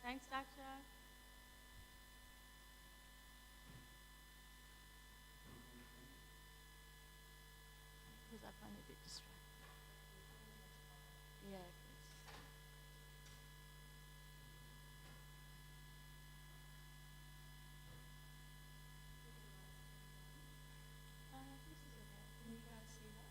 Thanks, Daksha. Because I find it a bit distracting. Yeah, please. This is okay. Can you guys see that?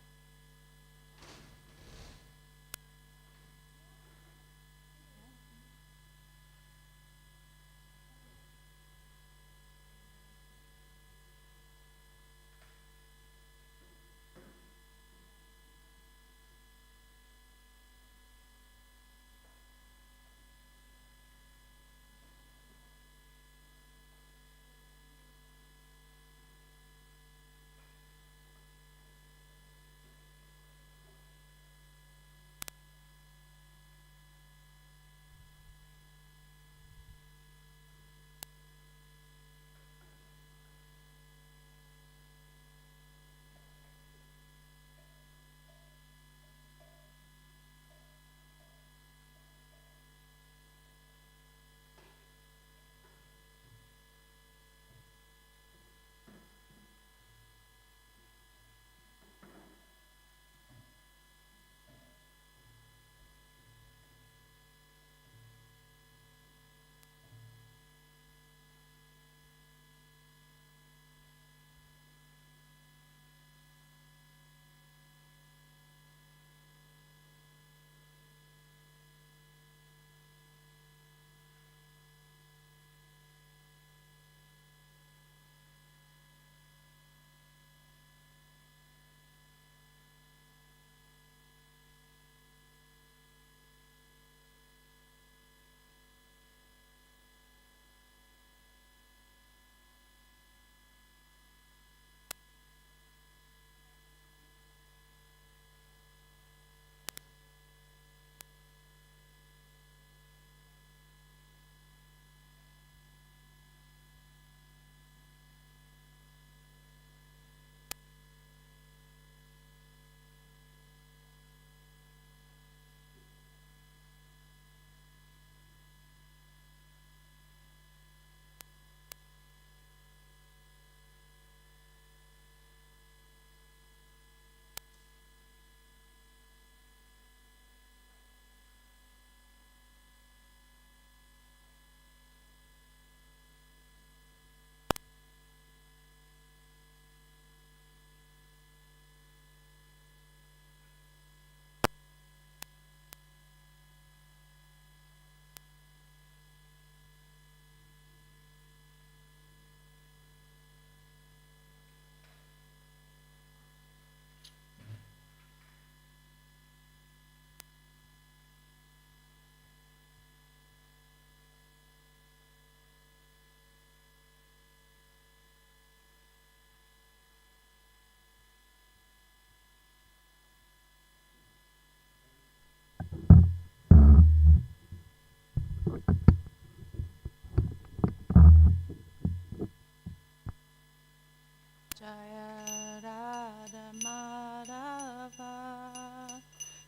Jaya Radha Madhava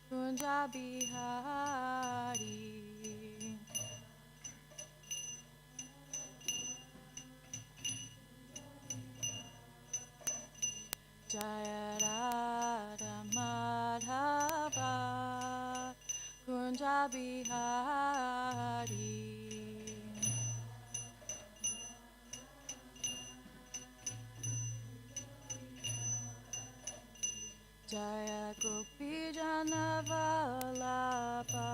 Kunja Bihari Jaya Radha Madhava Kunja Bihari Jaya Gopi Janavalabha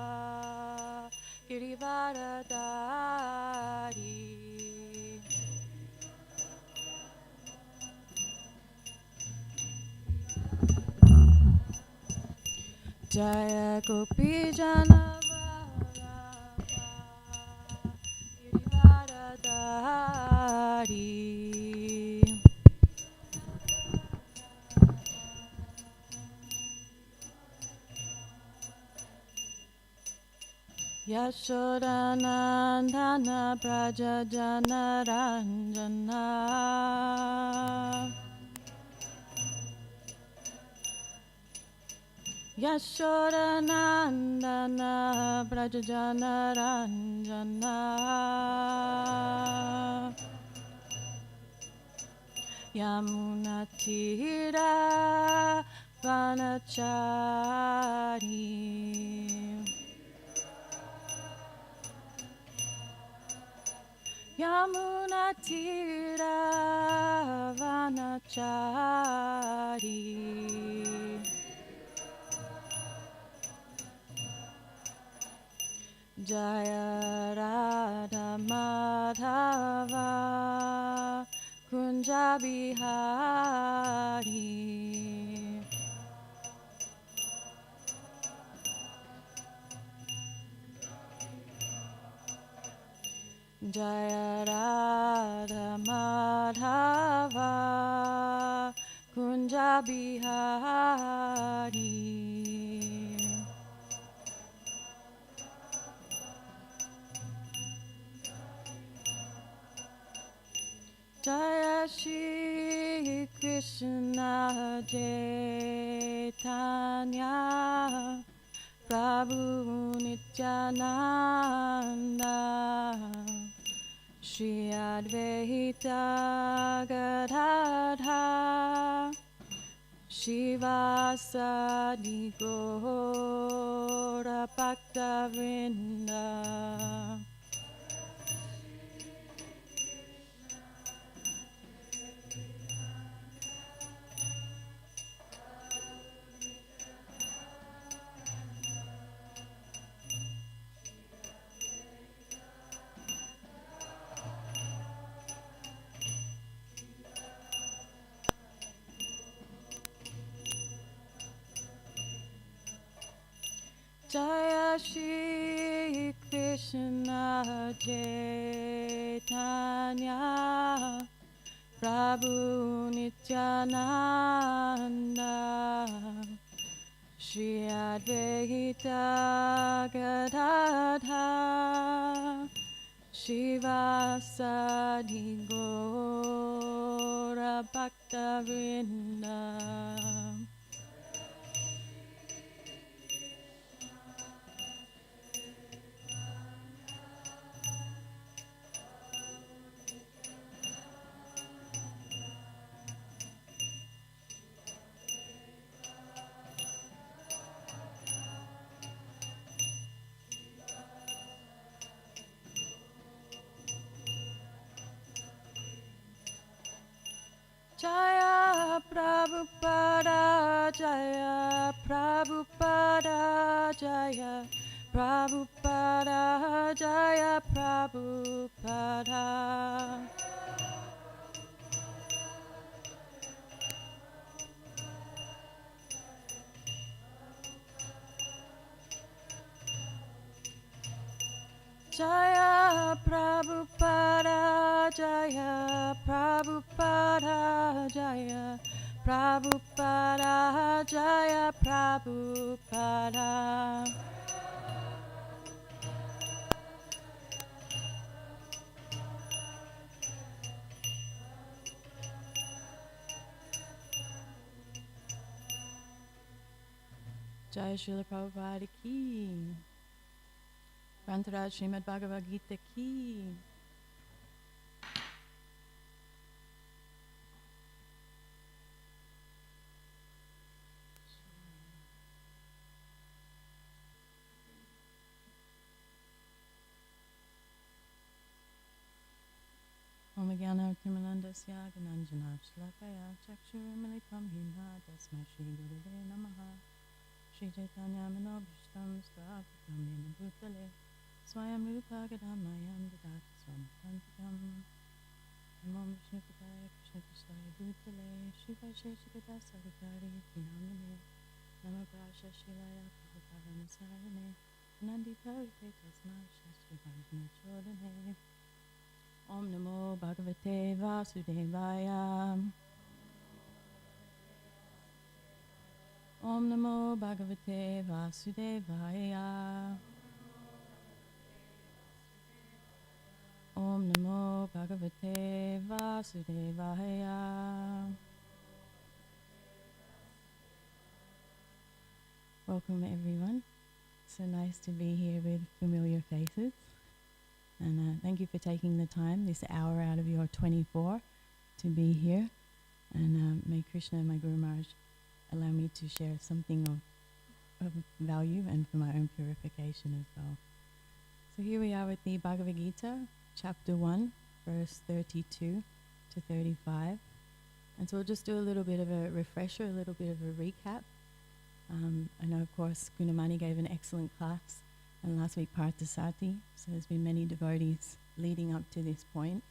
Girivaradari Jaya Gopi Janavalabha Girivaradari Yashodanandana Braja Janaranjana Yashodanandana Brajajanaranjana Yamunatira Vanachari Yamunatira Vanachari Jaya Radha Madhava Kunja Bihari Jaya Radha Madhava Kunja Bihari Jaya Shri Krishna Chaitanya Prabhu Nityananda Shri Advaita Gadadha Shivasadi Gaura Bhakta-vrinda Jaya Shri Krishna Chaitanya Prabhu Nityananda Shri Advaita Gadadha Shivasadi Gaura Bhakta-vrinda Jaya Prabhupada, Jaya Prabhupada, Jaya Prabhupada, Jaya Prabhupada. Jaya Prabhupada, Jaya Prabhupada, Jaya Prabhupada, Jaya Prabhupada. Jai Srila Prabhupada ki. Grantaraj Srimad Bhagavad-gita ki. Om Gyana Timanandasya Gananjana Shlakaya Chakshurmilitam Hina Tasma Shri Gurave Namaha Shri Chaitanya Manobhishtam Sthapitam Yena Bhutale Swayam Rupa Gadamayam Dadati Swamitantikam Namo Vishnu Padaya Krishna Prasthaya Bhutale Shri Vaisheshikata Savikari Vinamane Namo Prasha Shilaya Prabhupada Nasarane Nandita Rite Tasma Shastri Vajna Chodane Om Namo Bhagavate Vasudevaya Om Namo Bhagavate Vasudevaya Om Namo Bhagavate Vasudevaya Welcome everyone. So nice to be here with familiar faces. And thank you for taking the time, this hour out of your 24, to be here. And may Krishna and my Guru Maharaj allow me to share something of value and for my own purification as well. So here we are with the Bhagavad-gita, chapter 1, verse 32 to 35. And so we'll just do a little bit of a refresher, a little bit of a recap. I know, of course, Gunamani gave an excellent class, and last week Parthasati, so there's been many devotees leading up to this point.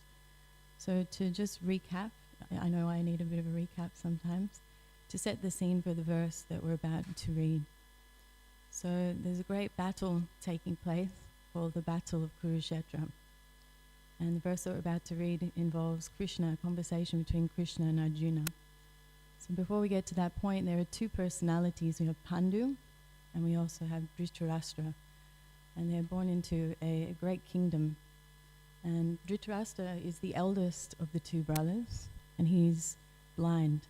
So to just recap, I know I need a bit of a recap sometimes, to set the scene for the verse that we're about to read. So there's a great battle taking place called the Battle of Kurukshetra. And the verse that we're about to read involves Krishna, a conversation between Krishna and Arjuna. So before we get to that point, there are two personalities. We have Pandu, and we also have Dhritarashtra. And they're born into a great kingdom. And Dhritarashtra is the eldest of the two brothers, and he's blind.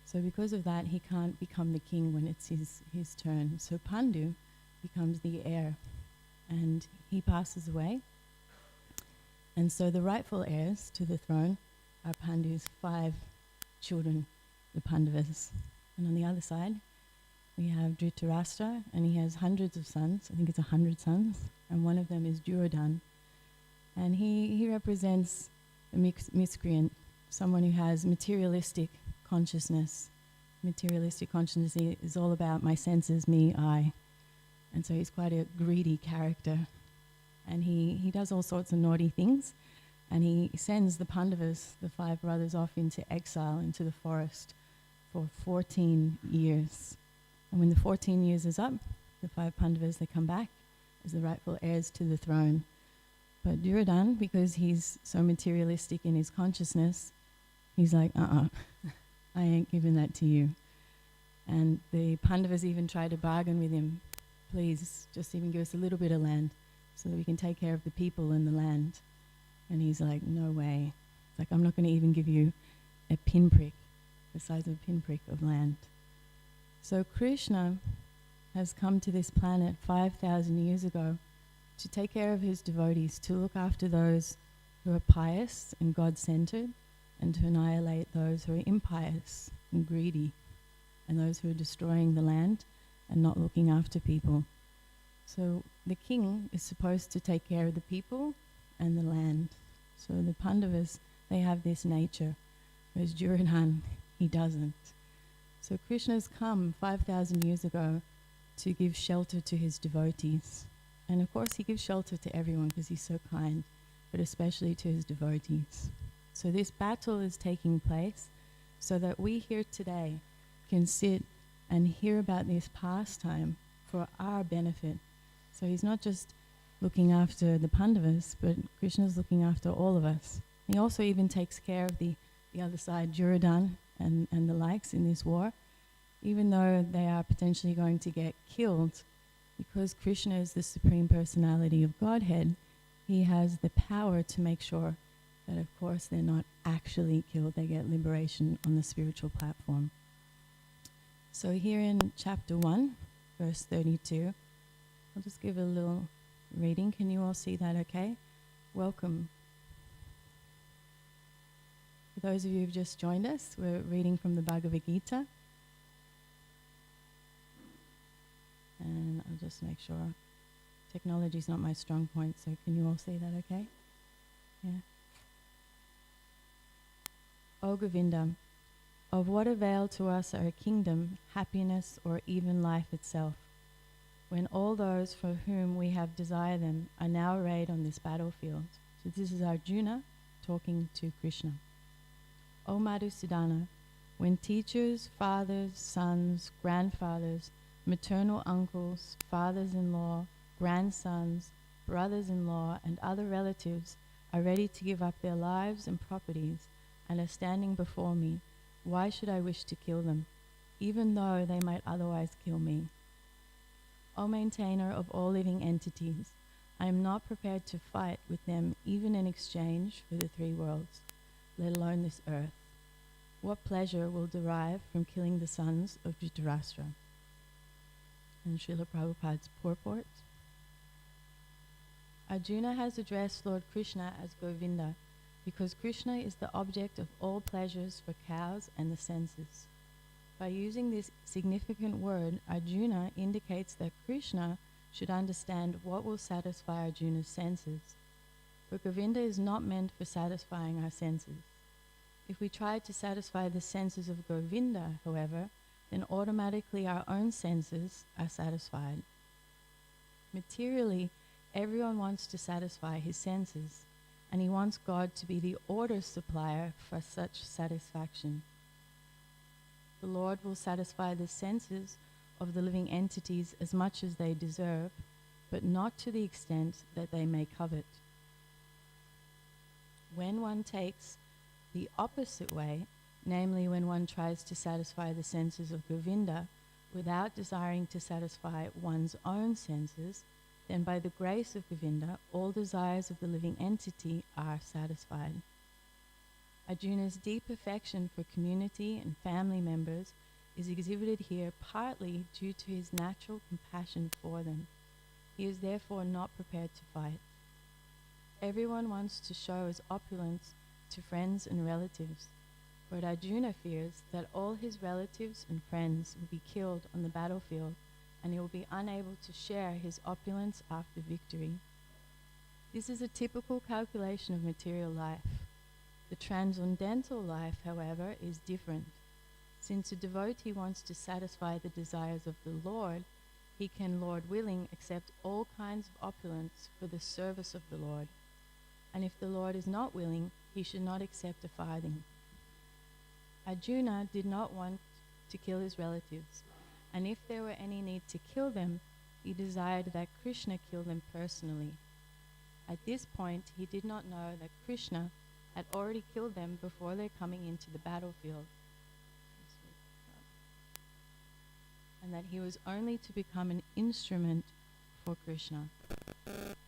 So because of that, he can't become the king when it's his turn. So Pandu becomes the heir, and he passes away. And so the rightful heirs to the throne are Pandu's 5 children, the Pandavas. And on the other side, we have Dhritarashtra, and he has hundreds of sons. I think it's 100 sons, and one of them is Duryodhana. And he represents a miscreant, someone who has materialistic consciousness. Materialistic consciousness is all about my senses, me, I. And so he's quite a greedy character. And he does all sorts of naughty things, and he sends the Pandavas, the 5 brothers, off into exile, into the forest for 14 years. And when the 14 years is up, the 5 Pandavas, they come back as the rightful heirs to the throne. But Duryodhana, because he's so materialistic in his consciousness, he's like, I ain't giving that to you. And the Pandavas even try to bargain with him, please, just even give us a little bit of land so that we can take care of the people and the land. And he's like, no way. It's like, I'm not going to even give you a pinprick, the size of a pinprick of land. So Krishna has come to this planet 5,000 years ago to take care of his devotees, to look after those who are pious and God-centered, and to annihilate those who are impious and greedy, and those who are destroying the land and not looking after people. So the king is supposed to take care of the people and the land. So the Pandavas, they have this nature, whereas Duryodhana, he doesn't. So Krishna's come 5,000 years ago to give shelter to his devotees. And of course he gives shelter to everyone because he's so kind, but especially to his devotees. So this battle is taking place so that we here today can sit and hear about this pastime for our benefit. So he's not just looking after the Pandavas, but Krishna's looking after all of us. He also even takes care of the other side, Duryodhana and the likes in this war, even though they are potentially going to get killed. Because Krishna is the Supreme Personality of Godhead, he has the power to make sure that, of course, they're not actually killed. They get liberation on the spiritual platform. So here in chapter 1, verse 32, I'll just give a little reading. Can you all see that okay? Welcome. For those of you who've just joined us, we're reading from the Bhagavad-gita. And I'll just make sure. Technology's not my strong point, so can you all see that okay? Yeah. O Govinda, of what avail to us are kingdom, happiness, or even life itself, when all those for whom we have desired them are now arrayed on this battlefield? So this is Arjuna talking to Krishna. O Madhusudana, when teachers, fathers, sons, grandfathers, maternal uncles, fathers-in-law, grandsons, brothers-in-law, and other relatives are ready to give up their lives and properties and are standing before me, why should I wish to kill them, even though they might otherwise kill me? O maintainer of all living entities, I am not prepared to fight with them even in exchange for the 3 worlds, let alone this earth. What pleasure will derive from killing the sons of Dhritarashtra? and Srila Prabhupada's purport. Arjuna has addressed Lord Krishna as Govinda because Krishna is the object of all pleasures for cows and the senses. By using this significant word, Arjuna indicates that Krishna should understand what will satisfy Arjuna's senses. But Govinda is not meant for satisfying our senses. If we try to satisfy the senses of Govinda, however, then automatically our own senses are satisfied. Materially, everyone wants to satisfy his senses, and he wants God to be the order supplier for such satisfaction. The Lord will satisfy the senses of the living entities as much as they deserve, but not to the extent that they may covet. When one takes the opposite way, namely when one tries to satisfy the senses of Govinda without desiring to satisfy one's own senses, then by the grace of Govinda, all desires of the living entity are satisfied. Arjuna's deep affection for community and family members is exhibited here partly due to his natural compassion for them. He is therefore not prepared to fight. Everyone wants to show his opulence to friends and relatives, but Arjuna fears that all his relatives and friends will be killed on the battlefield, and he will be unable to share his opulence after victory. This is a typical calculation of material life. The transcendental life, however, is different. Since a devotee wants to satisfy the desires of the Lord, he can, Lord willing, accept all kinds of opulence for the service of the Lord. And if the Lord is not willing, he should not accept a farthing. Arjuna did not want to kill his relatives, and if there were any need to kill them, he desired that Krishna kill them personally. At this point, he did not know that Krishna had already killed them before their coming into the battlefield, and that he was only to become an instrument for Krishna.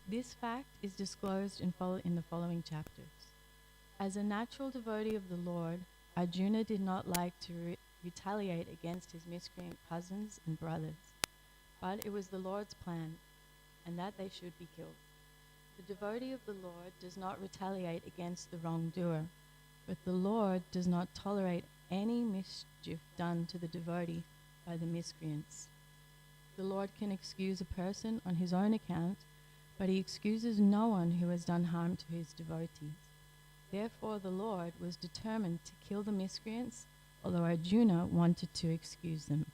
This fact is disclosed in the following chapters. As a natural devotee of the Lord, Arjuna did not like to retaliate against his miscreant cousins and brothers, but it was the Lord's plan, and that they should be killed. The devotee of the Lord does not retaliate against the wrongdoer, but the Lord does not tolerate any mischief done to the devotee by the miscreants. The Lord can excuse a person on his own account, but he excuses no one who has done harm to his devotees. Therefore the Lord was determined to kill the miscreants, although Arjuna wanted to excuse them.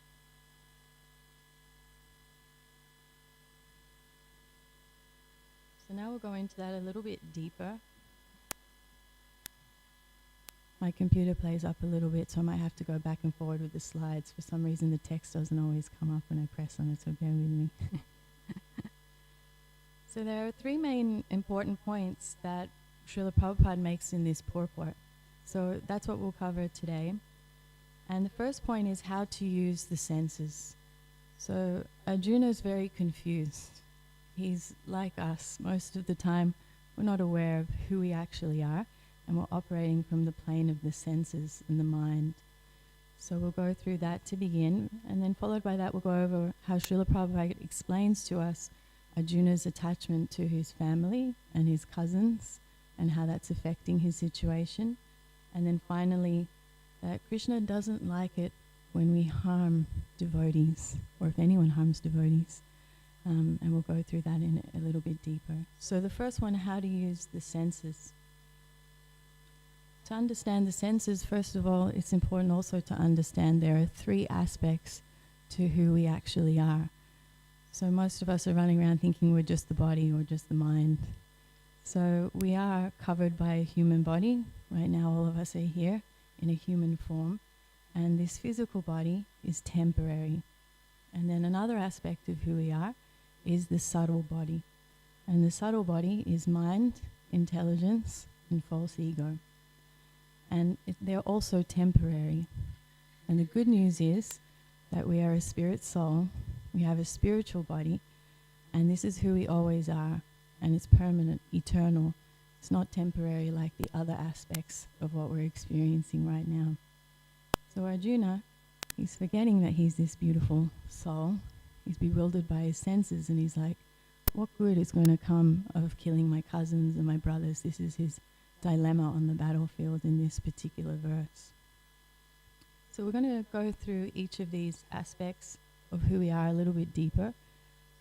So now we'll go into that a little bit deeper. My computer plays up a little bit, so I might have to go back and forward with the slides. For some reason the text doesn't always come up when I press on it, so bear with me. So there are three main important points that Srila Prabhupada makes in this purport. So that's what we'll cover today. And the first point is how to use the senses. So Arjuna is very confused. He's like us. Most of the time we're not aware of who we actually are, and we're operating from the plane of the senses and the mind. So we'll go through that to begin, and then followed by that we'll go over how Srila Prabhupada explains to us Arjuna's attachment to his family and his cousins, and how that's affecting his situation. And then finally, that Krishna doesn't like it when we harm devotees, or if anyone harms devotees. And we'll go through that in a little bit deeper. So the first one, how to use the senses. To understand the senses, first of all, it's important also to understand there are three aspects to who we actually are. So most of us are running around thinking we're just the body or just the mind. So we are covered by a human body. Right now all of us are here in a human form, and this physical body is temporary. And then another aspect of who we are is the subtle body. And the subtle body is mind, intelligence, and false ego. And they're also temporary. And the good news is that we are a spirit soul, we have a spiritual body, and this is who we always are. And it's permanent, eternal. It's not temporary like the other aspects of what we're experiencing right now. So Arjuna, he's forgetting that he's this beautiful soul, He's bewildered by his senses, and he's like, what good is going to come of killing my cousins and my brothers? This is his dilemma on the battlefield in this particular verse. So we're going to go through each of these aspects of who we are a little bit deeper.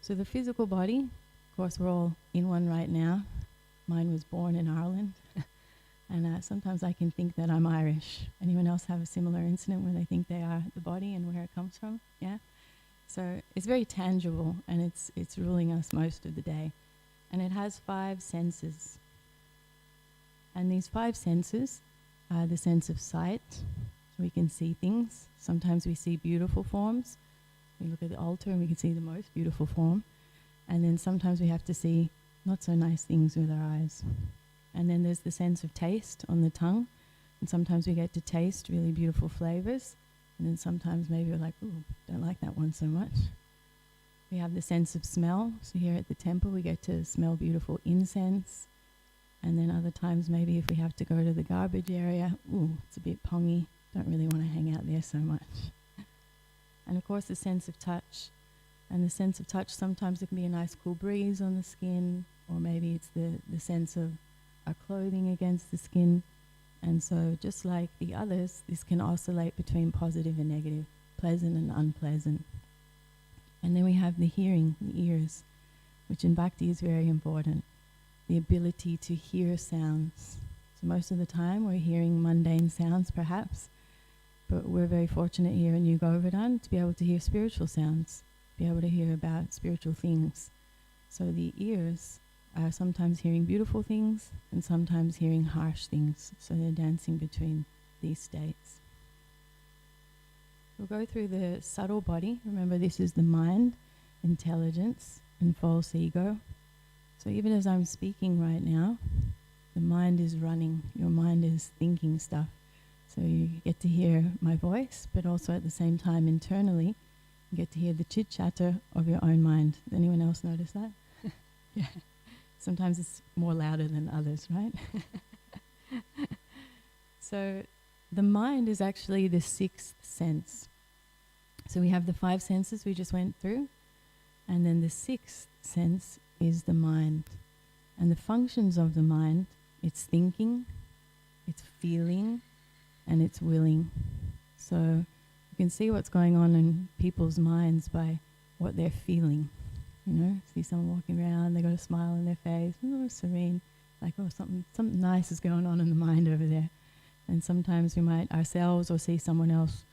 So the physical body, of course we're all in one right now. Mine was born in Ireland. And sometimes I can think that I'm Irish. Anyone else have a similar incident where they think they are the body and where it comes from? Yeah? So it's very tangible, and it's ruling us most of the day. And it has 5 senses. And these 5 senses are the sense of sight, so we can see things. Sometimes we see beautiful forms. We look at the altar and we can see the most beautiful form. And then sometimes we have to see not so nice things with our eyes. And then there's the sense of taste on the tongue. And sometimes we get to taste really beautiful flavors. And then sometimes maybe we're like, ooh, don't like that one so much. We have the sense of smell. So here at the temple we get to smell beautiful incense. And then other times maybe if we have to go to the garbage area, ooh, it's a bit pongy. Don't really want to hang out there so much. And of course the sense of touch. And the sense of touch, sometimes it can be a nice cool breeze on the skin, or maybe it's the sense of our clothing against the skin. And so just like the others, this can oscillate between positive and negative, pleasant and unpleasant. And then we have the hearing, the ears, which in Bhakti is very important. The ability to hear sounds. So most of the time we're hearing mundane sounds perhaps, but we're very fortunate here in New Govardhana to be able to hear spiritual sounds, be able to hear about spiritual things. So the ears are sometimes hearing beautiful things and sometimes hearing harsh things. So they're dancing between these states. We'll go through the subtle body. Remember, this is the mind, intelligence, and false ego. So even as I'm speaking right now, the mind is running. Your mind is thinking stuff. So you get to hear my voice, but also at the same time internally, you get to hear the chit-chatter of your own mind. Does anyone else notice that? Yeah. Sometimes it's more louder than others, right? So the mind is actually the 6th sense. So we have the 5 senses we just went through, and then the 6th sense is the mind. And the functions of the mind, it's thinking, it's feeling, and it's willing. So you can see what's going on in people's minds by what they're feeling. You know, see someone walking around, they got a smile on their face, oh, serene, like, oh, something nice is going on in the mind over there. And sometimes we might ourselves or see someone else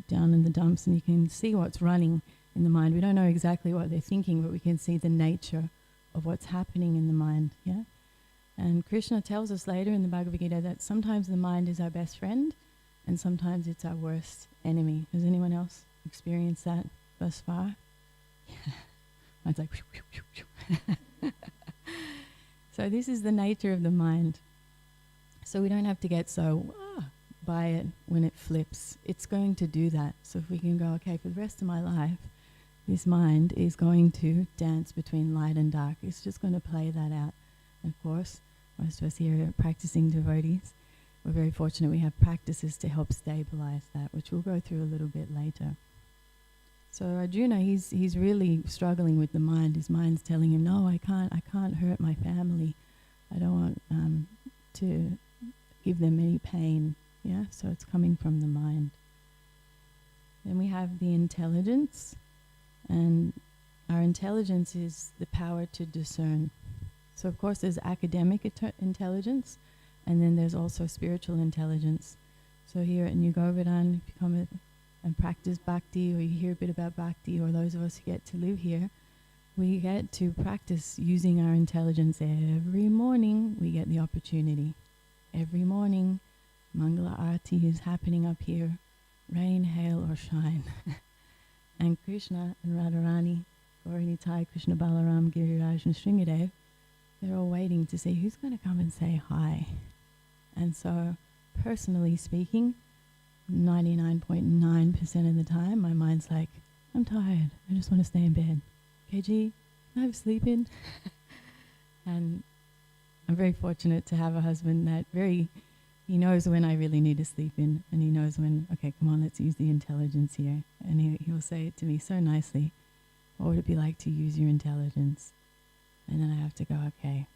down in the dumps, and you can see what's running in the mind. We don't know exactly what they're thinking, but we can see the nature of what's happening in the mind, yeah? And Krishna tells us later in the Bhagavad-gita that sometimes the mind is our best friend and sometimes it's our worst enemy. Has anyone else experienced that thus far? Yeah. Mine's like, so this is the nature of the mind. So we don't have to get so by it when it flips. It's going to do that. So if we can go, okay, for the rest of my life, this mind is going to dance between light and dark. It's just going to play that out. And of course, most of us here are practicing devotees. We're very fortunate we have practices to help stabilize that, which we'll go through a little bit later. So Arjuna, he's really struggling with the mind. His mind's telling him, no, I can't hurt my family. I don't want to give them any pain. Yeah, so it's coming from the mind. Then we have the intelligence, and our intelligence is the power to discern. So of course there's academic intelligence, and then there's also spiritual intelligence. So here at New Govardhana, if you come and practice bhakti, or you hear a bit about bhakti, or those of us who get to live here, we get to practice using our intelligence every morning. We get the opportunity. Every morning, Mangala Arati is happening up here, rain, hail, or shine. And Krishna and Radharani, Gauranitai, Krishna Balaram, Giriraj, and Shringadev, they're all waiting to see who's going to come and say hi. And so, personally speaking, 99.9% of the time, my mind's like, I'm tired, I just want to stay in bed. KG, can I have a sleep in? And I'm very fortunate to have a husband that he knows when I really need to sleep in, and he knows when, okay, come on, let's use the intelligence here. And he'll say it to me so nicely. What would it be like to use your intelligence? And then I have to go, okay,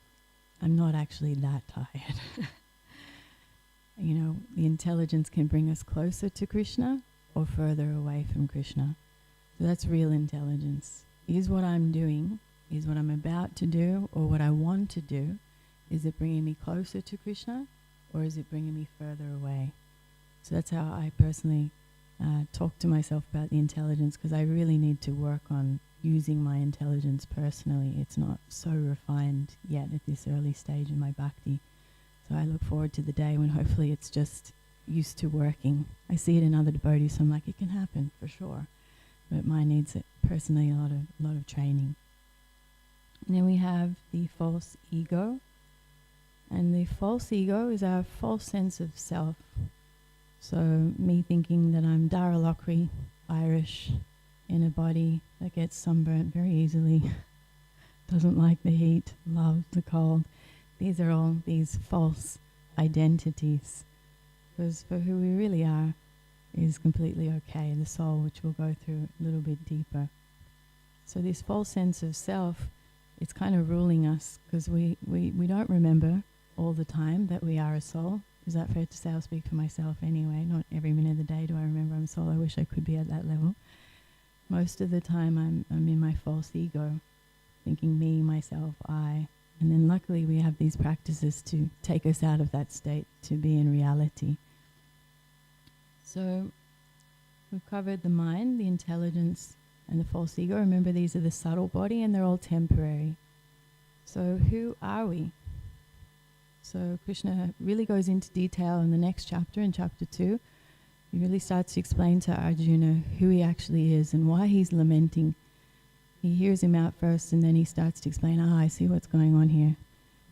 I'm not actually that tired. You know, the intelligence can bring us closer to Krishna or further away from Krishna. So that's real intelligence. Is what I'm doing, is what I'm about to do, or what I want to do, is it bringing me closer to Krishna, or is it bringing me further away? So that's how I personally talk to myself about the intelligence, because I really need to work on using my intelligence personally. It's not so refined yet at this early stage in my bhakti. So I look forward to the day when hopefully it's just used to working. I see it in other devotees, so I'm like, it can happen for sure. But mine needs it personally a lot of training. And then we have the false ego. And the false ego is our false sense of self. So me thinking that I'm Daralokri, Irish, in a body that gets sunburnt very easily, doesn't like the heat, loves the cold. These are all these false identities. Because for who we really are is completely okay, the soul, which we'll go through a little bit deeper. So this false sense of self, it's kind of ruling us, because we don't remember all the time that we are a soul. Is that fair to say? I'll speak for myself anyway. Not every minute of the day do I remember I'm a soul. I wish I could be at that level. Most of the time I'm in my false ego, thinking me, myself, I. And then luckily we have these practices to take us out of that state, to be in reality. So we've covered the mind, the intelligence, and the false ego. Remember, these are the subtle body and they're all temporary. So who are we? So Krishna really goes into detail in the next chapter, in chapter 2. He really starts to explain to Arjuna who he actually is and why he's lamenting. He hears him out first and then he starts to explain, I see what's going on here.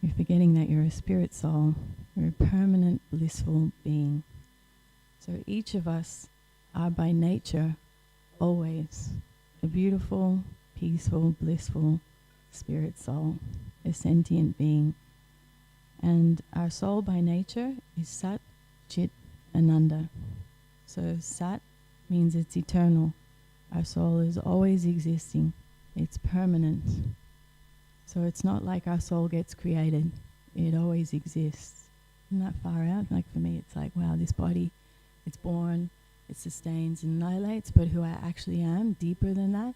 You're forgetting that you're a spirit soul. You're a permanent, blissful being. So each of us are by nature always a beautiful, peaceful, blissful spirit soul, a sentient being. And our soul by nature is Sat, Chit, Ananda. So Sat means it's eternal. Our soul is always existing. It's permanent. So it's not like our soul gets created. It always exists. Isn't that far out? Like for me, it's like, wow, this body, it's born, it sustains and annihilates, but who I actually am, deeper than that,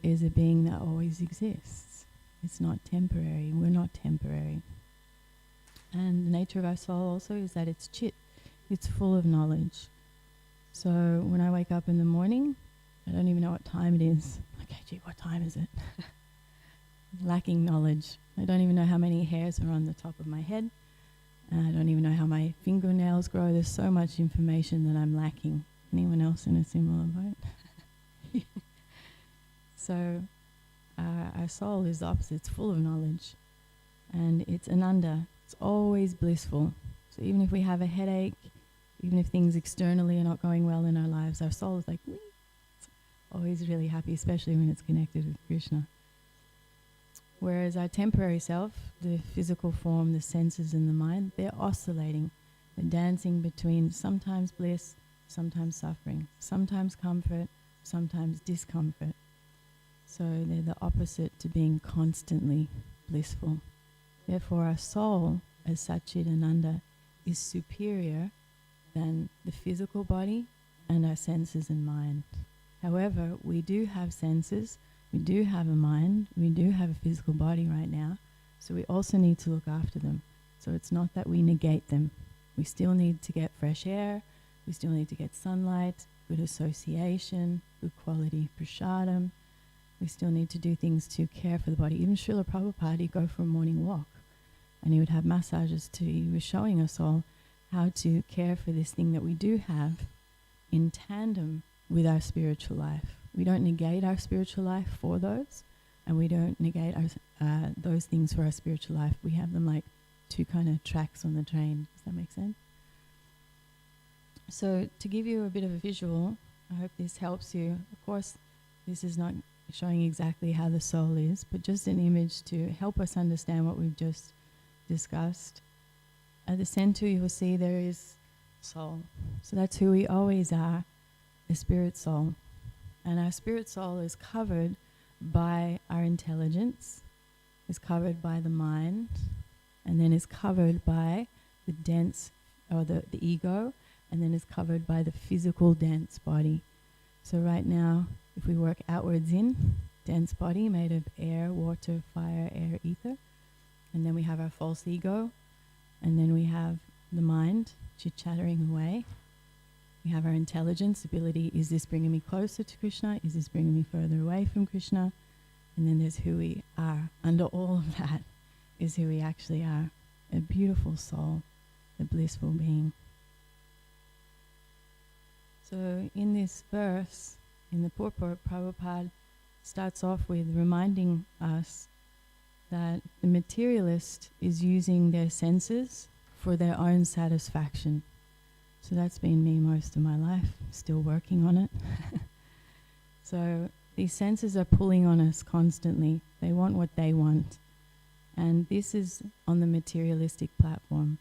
is a being that always exists. It's not temporary. We're not temporary. And the nature of our soul also is that it's chit. It's full of knowledge. So when I wake up in the morning, I don't even know what time it is. Okay, gee, what time is it? Lacking knowledge. I don't even know how many hairs are on the top of my head. I don't even know how my fingernails grow. There's so much information that I'm lacking. Anyone else in a similar boat? So our soul is the opposite. It's full of knowledge. And it's Ananda. It's always blissful. So even if we have a headache, even if things externally are not going well in our lives, our soul is like, wee. It's always really happy, especially when it's connected with Krishna. Whereas our temporary self, the physical form, the senses and the mind, they're oscillating. They're dancing between sometimes bliss, sometimes suffering, sometimes comfort, sometimes discomfort. So they're the opposite to being constantly blissful. Therefore, our soul, as Satchit Ananda, is superior than the physical body and our senses and mind. However, we do have senses, we do have a mind, we do have a physical body right now, so we also need to look after them. So it's not that we negate them. We still need to get fresh air, we still need to get sunlight, good association, good quality prasadam. We still need to do things to care for the body. Even Srila Prabhupada, he'd go for a morning walk and he would have massages too. He was showing us all how to care for this thing that we do have in tandem with our spiritual life. We don't negate our spiritual life for those, and we don't negate our, those things for our spiritual life. We have them like two kind of tracks on the train. Does that make sense? So to give you a bit of a visual, I hope this helps you. Of course, this is not showing exactly how the soul is, but just an image to help us understand what we've just discussed. At the center you will see there is soul. So that's who we always are, a spirit soul. And our spirit soul is covered by our intelligence, is covered by the mind, and then is covered by the dense, or the ego, and then is covered by the physical dense body. So right now, if we work outwards in, dense body made of air, water, fire, air, ether, and then we have our false ego, and then we have the mind, chit-chattering away. We have our intelligence, ability, is this bringing me closer to Krishna? Is this bringing me further away from Krishna? And then there's who we are. Under all of that is who we actually are, a beautiful soul, a blissful being. So in this verse, in the purport, Prabhupada starts off with reminding us that the materialist is using their senses for their own satisfaction. So that's been me most of my life, still working on it. So these senses are pulling on us constantly. They want what they want. And this is on the materialistic platform.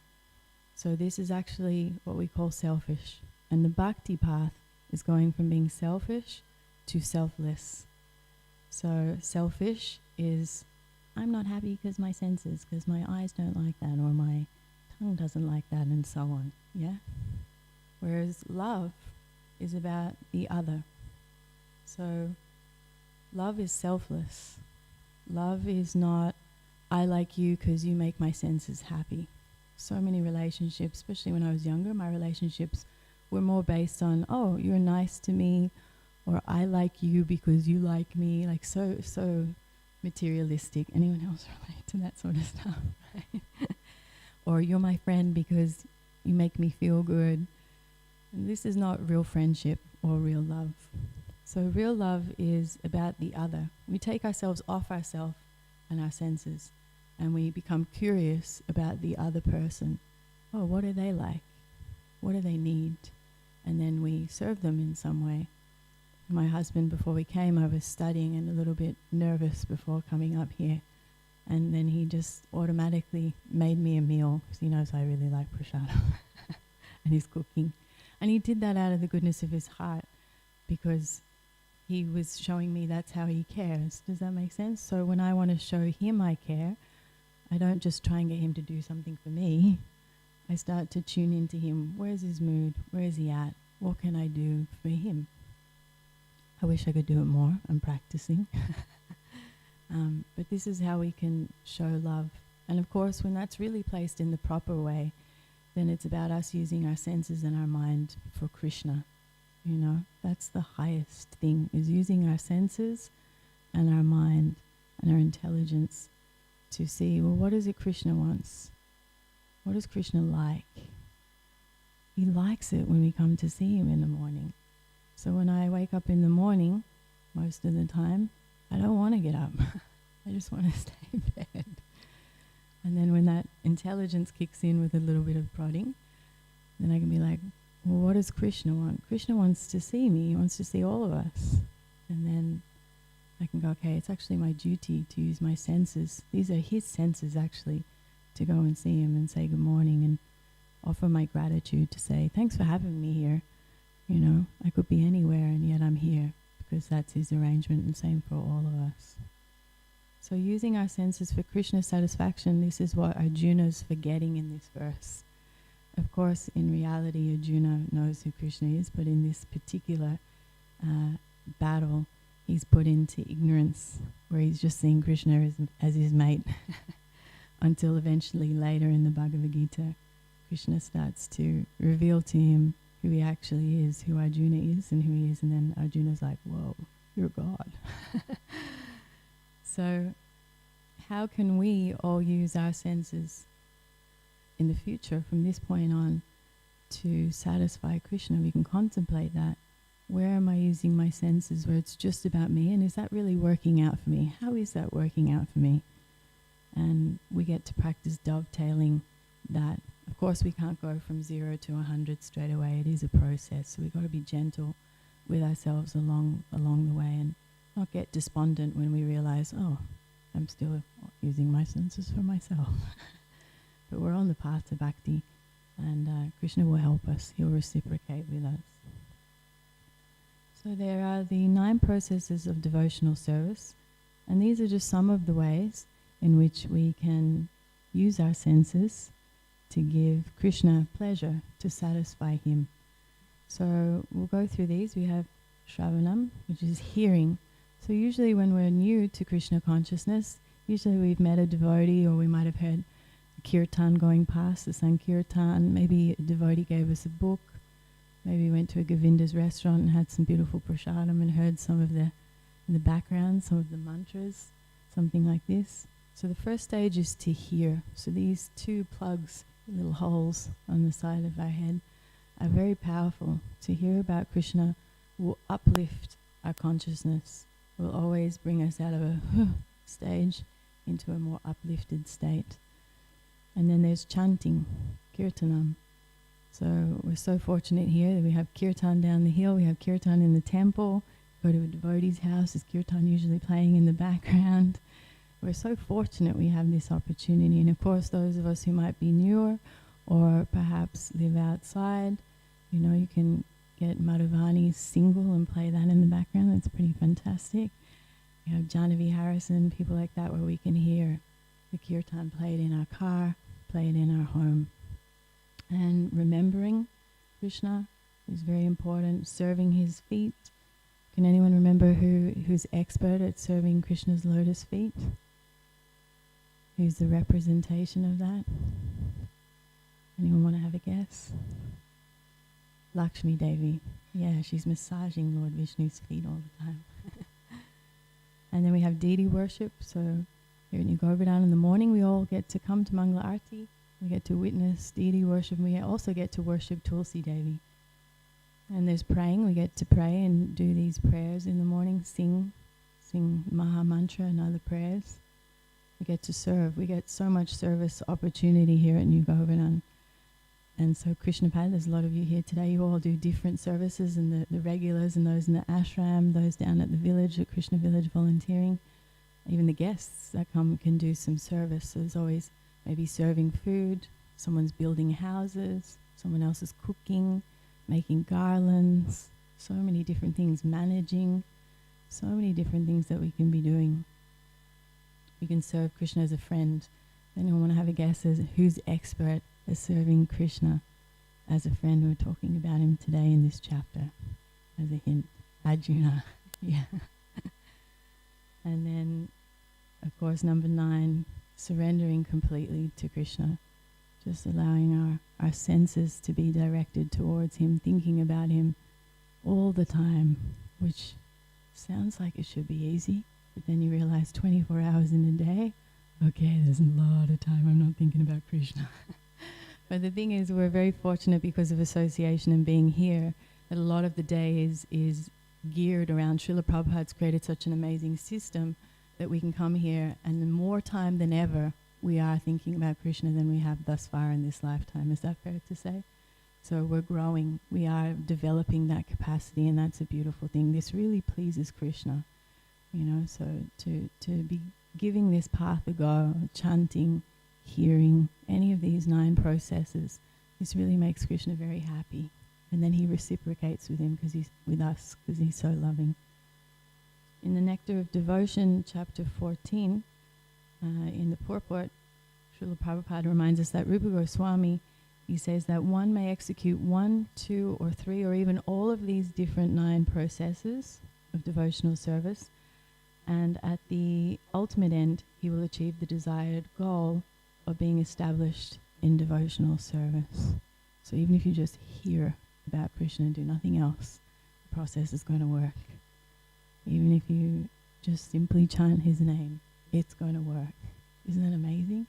So this is actually what we call selfish. And the bhakti path is going from being selfish to selfless. So selfish is, I'm not happy because my senses, because my eyes don't like that, or my tongue doesn't like that, and so on. Yeah? Whereas love is about the other. So love is selfless. Love is not, I like you because you make my senses happy. So many relationships, especially when I was younger, my relationships were more based on, oh, you're nice to me, or I like you because you like me, like so materialistic. Anyone else relate to that sort of stuff? Right? Or you're my friend because you make me feel good. And this is not real friendship or real love. So real love is about the other. We take ourselves off ourselves and our senses, and we become curious about the other person. Oh, what are they like? What do they need? And then we serve them in some way. My husband, before we came, I was studying and a little bit nervous before coming up here. And then he just automatically made me a meal, because he knows I really like prasadam and his cooking. And he did that out of the goodness of his heart, because he was showing me that's how he cares. Does that make sense? So when I want to show him I care, I don't just try and get him to do something for me. I start to tune into him. Where's his mood? Where is he at? What can I do for him? I wish I could do it more. I'm practicing. But this is how we can show love. And of course, when that's really placed in the proper way, then it's about us using our senses and our mind for Krishna. You know, that's the highest thing, is using our senses and our mind and our intelligence to see, well, what is it Krishna wants? What does Krishna like? He likes it when we come to see him in the morning. So when I wake up in the morning, most of the time, I don't want to get up. I just want to stay in bed. And then when that intelligence kicks in with a little bit of prodding, then I can be like, well, what does Krishna want? Krishna wants to see me. He wants to see all of us. And then I can go, okay, it's actually my duty to use my senses. These are his senses, actually, to go and see him and say good morning and offer my gratitude to say, thanks for having me here. You know, I could be anywhere and yet I'm here, because that's his arrangement, and same for all of us. So using our senses for Krishna's satisfaction, this is what Arjuna's forgetting in this verse. Of course, in reality, Arjuna knows who Krishna is, but in this particular battle, he's put into ignorance, where he's just seeing Krishna as his mate, until eventually later in the Bhagavad-gita, Krishna starts to reveal to him who he actually is, who Arjuna is and who he is, and then Arjuna's like, whoa, you're God. So how can we all use our senses in the future from this point on to satisfy Krishna? We can contemplate that. Where am I using my senses where it's just about me, and is that really working out for me? How is that working out for me? And we get to practice dovetailing that. Of course, we can't go from 0 to 100 straight away. It is a process. So we've got to be gentle with ourselves along the way, and not get despondent when we realize, oh, I'm still using my senses for myself. But we're on the path to bhakti, and Krishna will help us. He'll reciprocate with us. So there are the 9 processes of devotional service. And these are just some of the ways in which we can use our senses to give Krishna pleasure, to satisfy him. So we'll go through these. We have Shravanam, which is hearing. So usually when we're new to Krishna consciousness, usually we've met a devotee, or we might have heard a kirtan going past, the Sankirtan. Maybe a devotee gave us a book. Maybe we went to a Govinda's restaurant and had some beautiful prasadam and heard some of in the background, some of the mantras, something like this. So the first stage is to hear. So these two plugs, little holes on the side of our head, are very powerful. To hear about Krishna will uplift our consciousness, will always bring us out of a stage into a more uplifted state. And then there's chanting, kirtanam. So we're so fortunate here that we have kirtan down the hill, we have kirtan in the temple. Go to a devotee's house, there's kirtan usually playing in the background. We're so fortunate we have this opportunity. And of course, those of us who might be newer or perhaps live outside, you can get Madhuvani's single and play that in the background. That's pretty fantastic. You have Janavi Harrison, people like that, where we can hear the kirtan played in our car, played in our home. And remembering Krishna is very important. Serving his feet. Can anyone remember who's expert at serving Krishna's lotus feet? Who's the representation of that? Anyone want to have a guess? Lakshmi Devi. Yeah, she's massaging Lord Vishnu's feet all the time. And then we have deity worship. So here at New Govardhana in the morning, we all get to come to Mangala Arati. We get to witness deity worship, and we also get to worship Tulsi Devi. And there's praying. We get to pray and do these prayers in the morning, sing Maha Mantra and other prayers. We get to serve. We get so much service opportunity here at New Govardhana. And so Krishnapad, there's a lot of you here today. You all do different services, and the regulars and those in the ashram, those down at the village, at Krishna Village volunteering. Even the guests that come can do some service. So there's always maybe serving food, someone's building houses, someone else is cooking, making garlands, so many different things, managing, so many different things that we can be doing. We can serve Krishna as a friend. Anyone want to have a guess as who's expert at serving Krishna as a friend? We're talking about him today in this chapter as a hint. Arjuna. Yeah. And then, of course, number 9, surrendering completely to Krishna. Just allowing our senses to be directed towards him, thinking about him all the time, which sounds like it should be easy, but then you realize 24 hours in a day, okay, there's a lot of time I'm not thinking about Krishna. But the thing is, we're very fortunate because of association and being here, that a lot of the day is geared around. Srila Prabhupada's created such an amazing system that we can come here, and the more time than ever, we are thinking about Krishna than we have thus far in this lifetime. Is that fair to say? So we're growing. We are developing that capacity, and that's a beautiful thing. This really pleases Krishna, so to be giving this path a go, chanting, hearing, any of these 9 processes, this really makes Krishna very happy. And then he reciprocates with us because he's so loving. In the Nectar of Devotion, chapter 14, in the purport, Srila Prabhupada reminds us that Rupa Goswami, he says that one may execute 1, 2, or 3, or even all of these different 9 processes of devotional service, and at the ultimate end, he will achieve the desired goal of being established in devotional service. So even if you just hear about Krishna and do nothing else, the process is going to work. Even if you just simply chant his name, it's going to work. Isn't that amazing?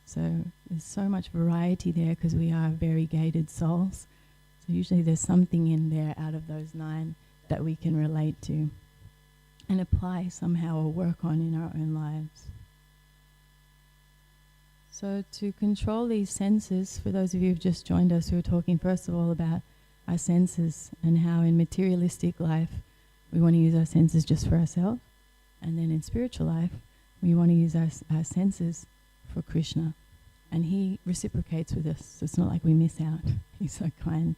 So there's so much variety there because we are variegated souls. So usually there's something in there out of those 9 that we can relate to and apply somehow or work on in our own lives. So to control these senses, for those of you who've just joined us, we were talking first of all about our senses and how in materialistic life we want to use our senses just for ourselves, and then in spiritual life we want to use our senses for Krishna, and he reciprocates with us, so it's not like we miss out. He's so kind.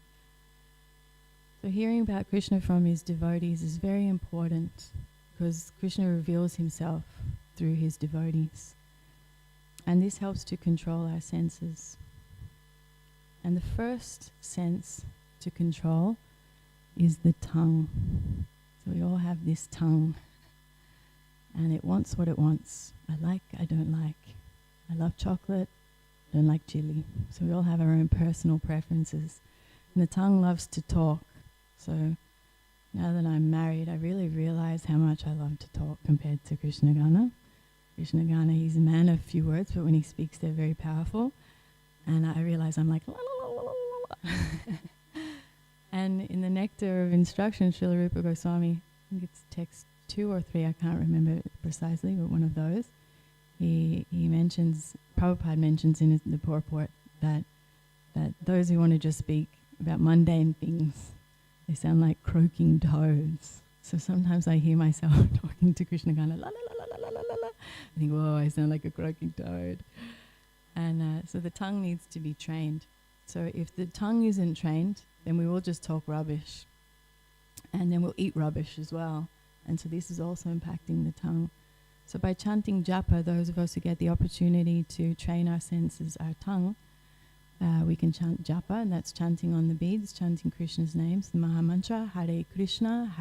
So hearing about Krishna from his devotees is very important because Krishna reveals himself through his devotees. And this helps to control our senses. And the first sense to control is the tongue. So we all have this tongue, and it wants what it wants. I like, I don't like. I love chocolate, don't like chili. So we all have our own personal preferences. And the tongue loves to talk. So now that I'm married, I really realize how much I love to talk compared to Krishnagana. Krishnagana, he's a man of few words, but when he speaks, they're very powerful. And I realize I'm like, la, la, la, la, la, la. And in the Nectar of Instruction, Srila Rupa Goswami, I think it's text 2 or 3, I can't remember it precisely, but one of those, he mentions, Prabhupada mentions in the purport that those who want to just speak about mundane things, they sound like croaking toads. So sometimes I hear myself talking to Krishnagana, la la la la la la la la. I think, whoa, I sound like a croaking toad. And so the tongue needs to be trained. So if the tongue isn't trained, then we will just talk rubbish. And then we'll eat rubbish as well. And so this is also impacting the tongue. So by chanting japa, those of us who get the opportunity to train our senses, our tongue, we can chant japa, and that's chanting on the beads, chanting Krishna's names, the Maha Mantra, Hare Krishna,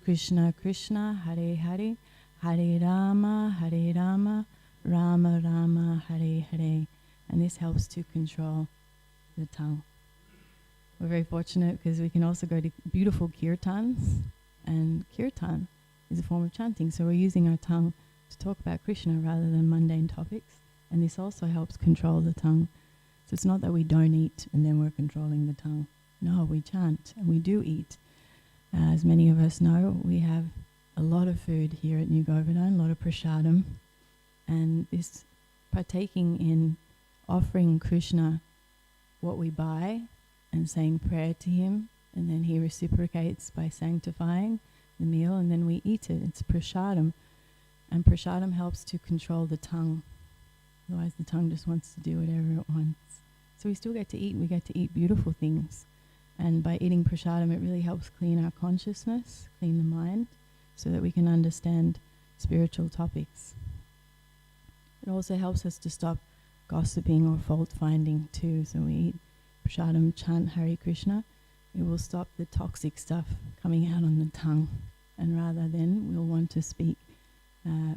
Krishna Krishna, Hare Hare, Hare Rama, Rama Rama, Hare Hare. And this helps to control the tongue. We're very fortunate because we can also go to beautiful kirtans, and kirtan is a form of chanting. So we're using our tongue to talk about Krishna rather than mundane topics. And this also helps control the tongue. So it's not that we don't eat and then we're controlling the tongue. No, we chant and we do eat. As many of us know, we have a lot of food here at New Govardhana, a lot of prasadam. And this partaking in offering Krishna what we buy and saying prayer to him, and then he reciprocates by sanctifying the meal, and then we eat it. It's prasadam. And prasadam helps to control the tongue. Otherwise the tongue just wants to do whatever it wants. So we still get to eat. We get to eat beautiful things. And by eating prasadam, it really helps clean our consciousness, clean the mind, so that we can understand spiritual topics. It also helps us to stop gossiping or fault-finding too. So we eat prasadam, chant Hare Krishna. It will stop the toxic stuff coming out on the tongue. And rather then, we'll want to speak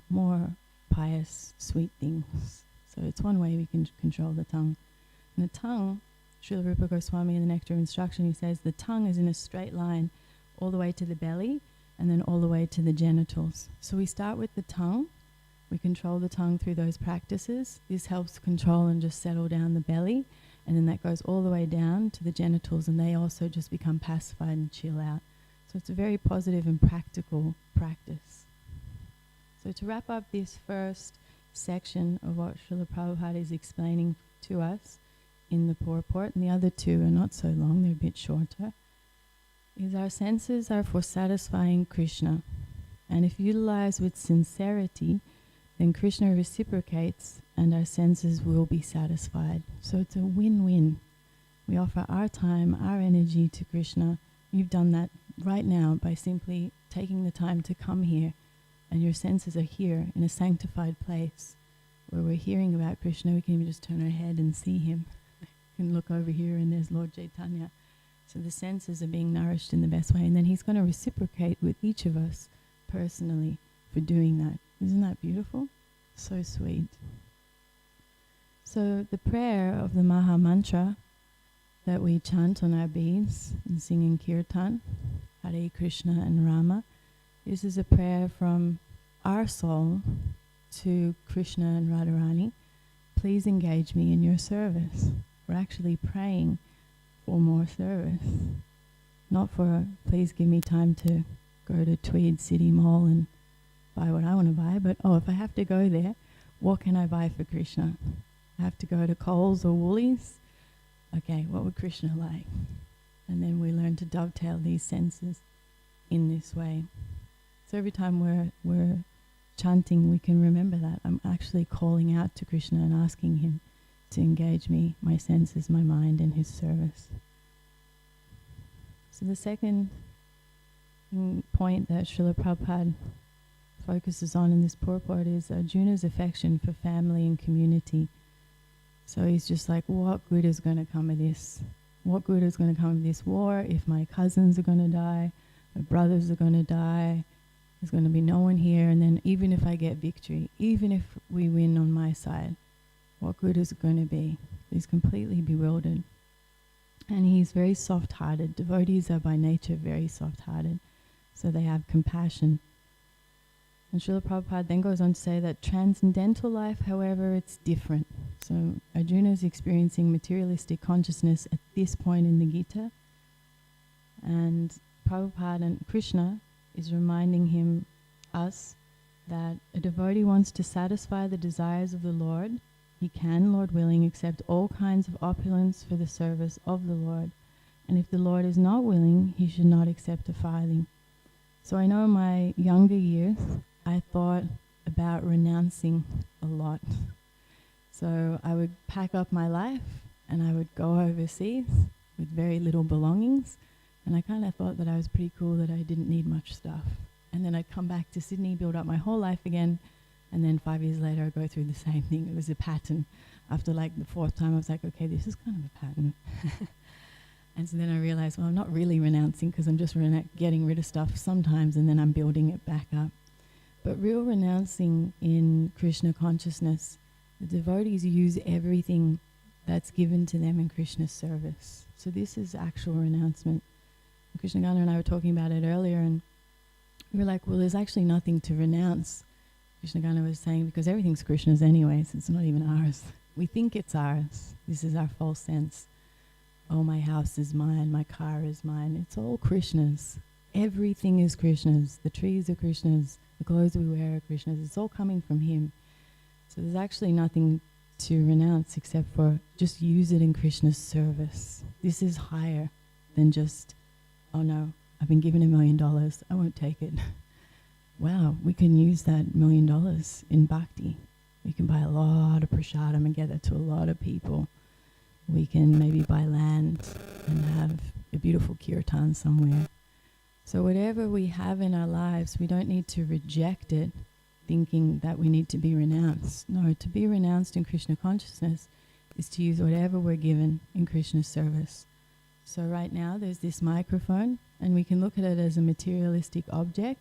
more pious, sweet things. So it's one way we can control the tongue. And the tongue, Srila Rupa Goswami in the Nectar of Instruction, he says the tongue is in a straight line all the way to the belly and then all the way to the genitals. So we start with the tongue. We control the tongue through those practices. This helps control and just settle down the belly. And then that goes all the way down to the genitals, and they also just become pacified and chill out. So it's a very positive and practical practice. So to wrap up this first section of what Srila Prabhupada is explaining to us in the purport, and the other two are not so long, they're a bit shorter, is our senses are for satisfying Krishna. And if utilized with sincerity, then Krishna reciprocates and our senses will be satisfied. So it's a win-win. We offer our time, our energy to Krishna. You've done that right now by simply taking the time to come here, and your senses are here in a sanctified place where we're hearing about Krishna. We can even just turn our head and see him. We can look over here and there's Lord Chaitanya. So the senses are being nourished in the best way, and then he's going to reciprocate with each of us personally for doing that. Isn't that beautiful? So sweet. So the prayer of the Maha Mantra that we chant on our beads and sing in Kirtan, Hare Krishna and Rama, this is a prayer from our soul to Krishna and Radharani. Please engage me in your service. We're actually praying for more service. Not for, please give me time to go to Tweed City Mall and buy what I want to buy, but if I have to go there, what can I buy for Krishna? I have to go to Coles or Woolies? Okay, what would Krishna like? And then we learn to dovetail these senses in this way. So every time we're chanting, we can remember that. I'm actually calling out to Krishna and asking him to engage me, my senses, my mind, in his service. So the second thing point that Srila Prabhupada focuses on in this purport is Arjuna's affection for family and community. So he's just like, what good is going to come of this? What good is going to come of this war if my cousins are going to die, my brothers are going to die, there's going to be no one here, and then even if I get victory, even if we win on my side, what good is it going to be? He's completely bewildered. And he's very soft-hearted. Devotees are by nature very soft-hearted, so they have compassion. And Srila Prabhupada then goes on to say that transcendental life, however, it's different. So Arjuna is experiencing materialistic consciousness at this point in the Gita, and Prabhupada and Krishna is reminding us that a devotee wants to satisfy the desires of the Lord. He can, Lord willing, accept all kinds of opulence for the service of the Lord. And if the Lord is not willing, he should not accept a farthing. So I know in my younger years, I thought about renouncing a lot. So I would pack up my life and I would go overseas with very little belongings. And I kind of thought that I was pretty cool, that I didn't need much stuff. And then I'd come back to Sydney, build up my whole life again, and then 5 years later I'd go through the same thing. It was a pattern. After like the fourth time I was like, okay, this is kind of a pattern. And so then I realized, well, I'm not really renouncing, because I'm just getting rid of stuff sometimes and then I'm building it back up. But real renouncing in Krishna consciousness, the devotees use everything that's given to them in Krishna's service. So this is actual renouncement. Krishna Gana and I were talking about it earlier, and we were like, well, there's actually nothing to renounce. Krishna Gana was saying, because everything's Krishna's anyways, it's not even ours. We think it's ours. This is our false sense. Oh, my house is mine, my car is mine. It's all Krishna's. Everything is Krishna's. The trees are Krishna's. The clothes we wear are Krishna's. It's all coming from him. So there's actually nothing to renounce except for just use it in Krishna's service. This is higher than just, oh no, I've been given $1 million, I won't take it. Wow, we can use that $1 million in bhakti. We can buy a lot of prasadam and get that to a lot of people. We can maybe buy land and have a beautiful kirtan somewhere. So whatever we have in our lives, we don't need to reject it thinking that we need to be renounced. No, to be renounced in Krishna consciousness is to use whatever we're given in Krishna's service. So right now there's this microphone, and we can look at it as a materialistic object,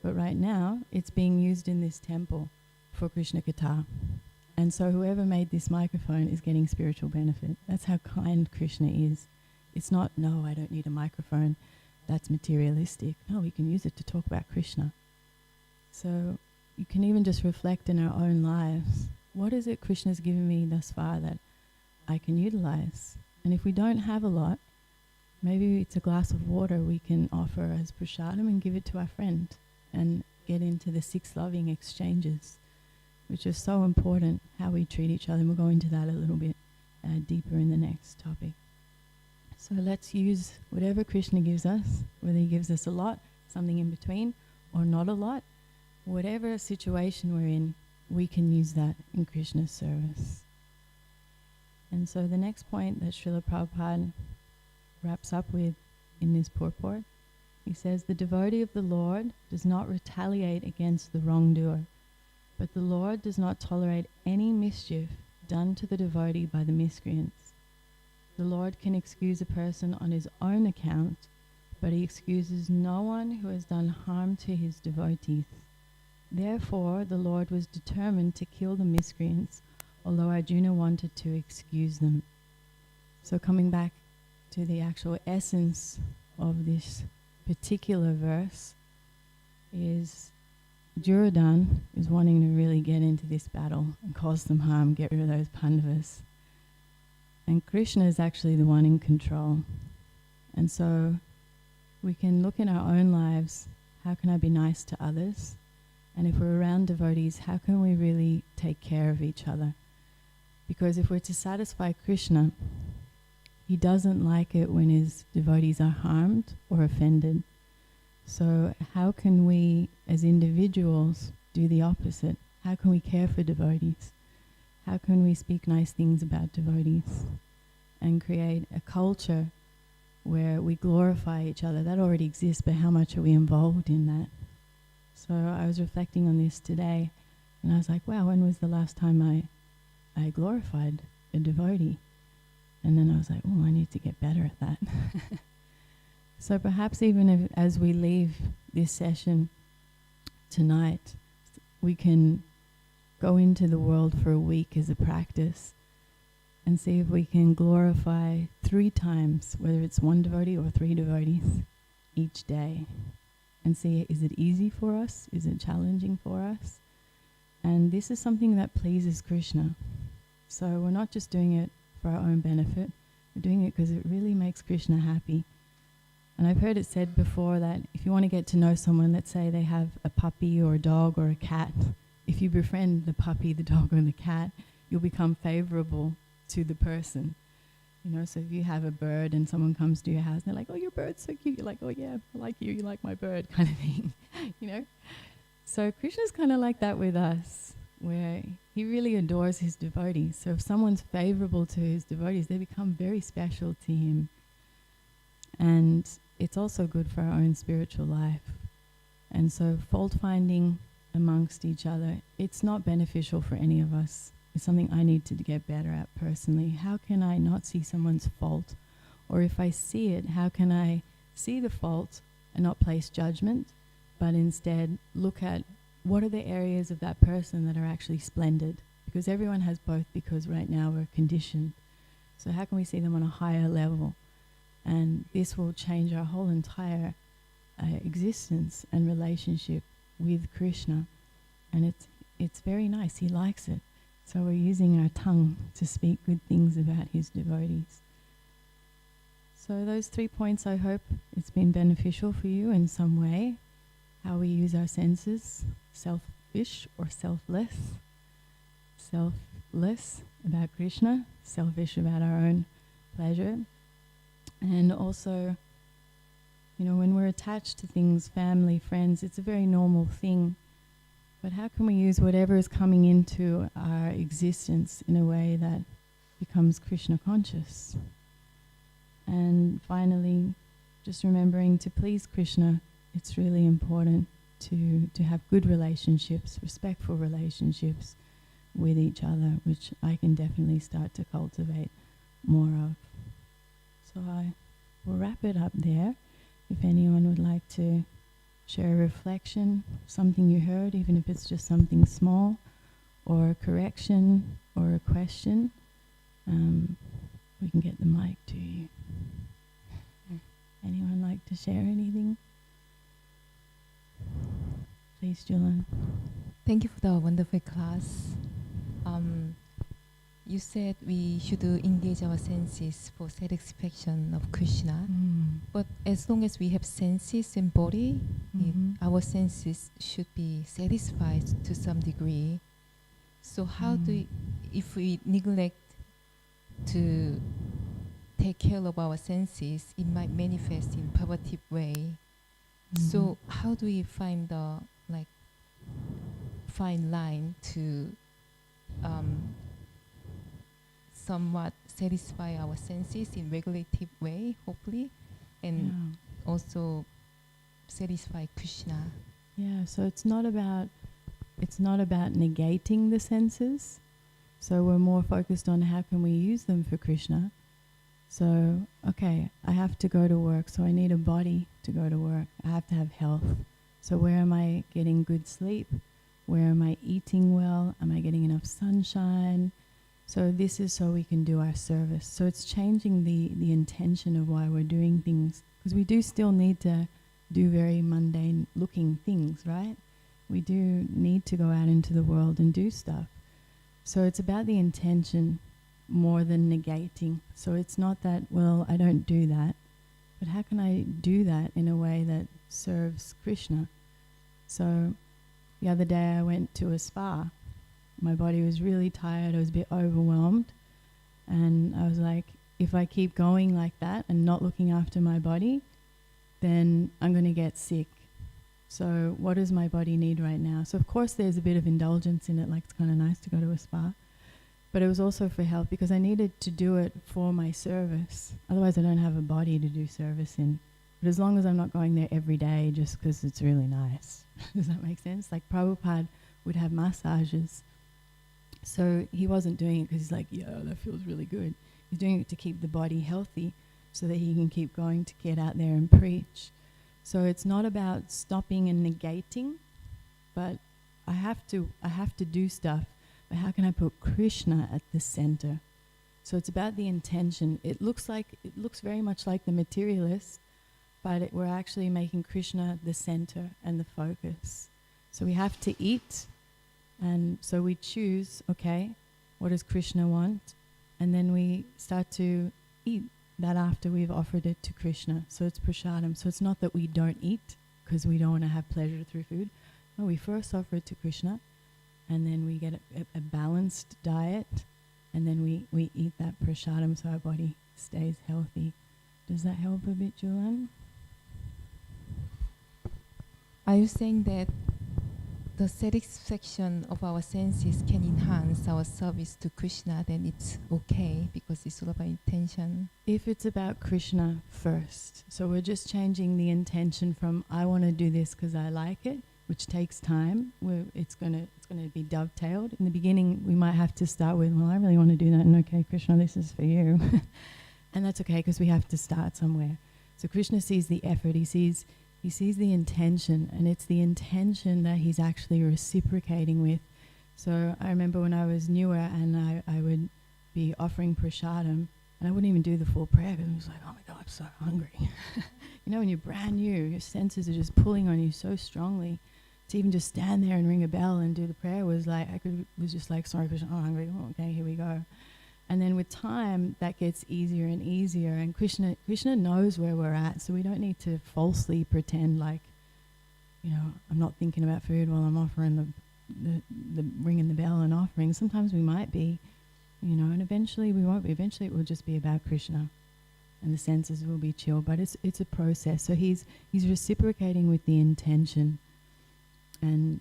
but right now it's being used in this temple for Krishna Katha. And so whoever made this microphone is getting spiritual benefit. That's how kind Krishna is. It's not, no, I don't need a microphone, that's materialistic. No, we can use it to talk about Krishna. So you can even just reflect in our own lives. What is it Krishna's given me thus far that I can utilize? And if we don't have a lot, maybe it's a glass of water we can offer as prasadam and give it to our friend and get into the 6 loving exchanges, which is so important, how we treat each other. And we'll go into that a little bit deeper in the next topic. So let's use whatever Krishna gives us, whether he gives us a lot, something in between, or not a lot. Whatever situation we're in, we can use that in Krishna's service. And so the next point that Srila Prabhupada wraps up with in this purport, he says, the devotee of the Lord does not retaliate against the wrongdoer, but the Lord does not tolerate any mischief done to the devotee by the miscreants. The Lord can excuse a person on his own account, but he excuses no one who has done harm to his devotees. Therefore, the Lord was determined to kill the miscreants, although Arjuna wanted to excuse them. So coming back to the actual essence of this particular verse is Duryodhana is wanting to really get into this battle and cause them harm, get rid of those Pandavas. And Krishna is actually the one in control. And so we can look in our own lives, how can I be nice to others? And if we're around devotees, how can we really take care of each other? Because if we're to satisfy Krishna, he doesn't like it when his devotees are harmed or offended. So how can we, as individuals, do the opposite? How can we care for devotees? How can we speak nice things about devotees and create a culture where we glorify each other. That already exists, but how much are we involved in that? So I was reflecting on this today, and I was like, wow, when was the last time I glorified a devotee? And then I was like, oh, I need to get better at that. So perhaps even if, as we leave this session tonight, we can go into the world for a week as a practice and see if we can glorify 3 times, whether it's 1 devotee or 3 devotees each day, and see, is it easy for us? Is it challenging for us? And this is something that pleases Krishna. So we're not just doing it for our own benefit, we're doing it because it really makes Krishna happy. And I've heard it said before that if you want to get to know someone, let's say they have a puppy or a dog or a cat, if you befriend the puppy, the dog or the cat, you'll become favorable to the person. You know, so if you have a bird and someone comes to your house and they're like, oh, your bird's so cute, you're like, oh yeah, I like you like my bird, kind of thing, you know. So Krishna's kind of like that with us, where he really adores his devotees. So if someone's favorable to his devotees, they become very special to him. And it's also good for our own spiritual life. And so fault finding amongst each other, it's not beneficial for any of us. It's something I need to get better at personally. How can I not see someone's fault? Or if I see it, how can I see the fault and not place judgment, but instead look at what are the areas of that person that are actually splendid? Because everyone has both, because right now we're conditioned. So how can we see them on a higher level? And this will change our whole entire existence and relationship with Krishna. And it's very nice. He likes it. So we're using our tongue to speak good things about his devotees. So those 3 points, I hope it's been beneficial for you in some way. How we use our senses, selfish or selfless. Selfless about Krishna, selfish about our own pleasure. And also, you know, when we're attached to things, family, friends, it's a very normal thing. But how can we use whatever is coming into our existence in a way that becomes Krishna conscious? And finally, just remembering to please Krishna, it's really important to have good relationships, respectful relationships with each other, which I can definitely start to cultivate more of. So I will wrap it up there. If anyone would like to share a reflection, something you heard, even if it's just something small, or a correction, or a question, we can get the mic to you. Anyone like to share anything? Please, Julian. Thank you for the wonderful class. You said we should engage our senses for satisfaction of Krishna. But as long as we have senses and body, our senses should be satisfied to some degree. So how if we neglect to take care of our senses, it might manifest in perverted way. So how do we find the fine line to somewhat satisfy our senses in regulative way, hopefully, and also satisfy Krishna? Yeah, so it's not about negating the senses. So we're more focused on how can we use them for Krishna. So, okay, I have to go to work, so I need a body to go to work. I have to have health. So where am I getting good sleep? Where am I eating well? Am I getting enough sunshine? So this is so we can do our service. So it's changing the intention of why we're doing things. Because we do still need to do very mundane looking things, right? We do need to go out into the world and do stuff. So it's about the intention more than negating. So it's not that, well, I don't do that, but how can I do that in a way that serves Krishna? So the other day I went to a spa. My body was really tired, I was a bit overwhelmed, and I was like, if I keep going like that and not looking after my body, then I'm going to get sick. So what does my body need right now? So of course there's a bit of indulgence in it, like it's kind of nice to go to a spa. But it was also for health because I needed to do it for my service. Otherwise I don't have a body to do service in. But as long as I'm not going there every day just because it's really nice. Does that make sense? Like Prabhupada would have massages. So he wasn't doing it because he's like, yeah, that feels really good. He's doing it to keep the body healthy so that he can keep going to get out there and preach. So it's not about stopping and negating, but I have to do stuff. But how can I put Krishna at the center? So it's about the intention. It looks very much like the materialist, but we're actually making Krishna the center and the focus. So we have to eat, and so we choose, okay, what does Krishna want? And then we start to eat that after we've offered it to Krishna. So it's prasadam. So it's not that we don't eat because we don't want to have pleasure through food. No, we first offer it to Krishna, and then we get a balanced diet, and then we eat that prasadam so our body stays healthy. Does that help a bit, Julan? Are you saying that the satisfaction of our senses can enhance our service to Krishna, then it's okay because it's all about intention? If it's about Krishna first. So we're just changing the intention from I want to do this because I like it, which takes time. It's gonna be dovetailed. In the beginning, we might have to start with, well, I really want to do that, and okay, Krishna, this is for you. And that's okay because we have to start somewhere. So Krishna sees the effort, he sees the intention, and it's the intention that he's actually reciprocating with. So I remember when I was newer and I would be offering prasadam, and I wouldn't even do the full prayer because I was like, oh my God, I'm so hungry. You know, when you're brand new, your senses are just pulling on you so strongly. To even just stand there and ring a bell and do the prayer was like, was just like, sorry Krishna, I'm hungry, oh, okay, here we go. And then with time, that gets easier and easier. And Krishna knows where we're at, so we don't need to falsely pretend like, you know, I'm not thinking about food while I'm offering the ringing the bell and offering. Sometimes we might be, you know, and eventually we won't be. Eventually it will just be about Krishna, and the senses will be chill. But it's a process. So he's reciprocating with the intention, and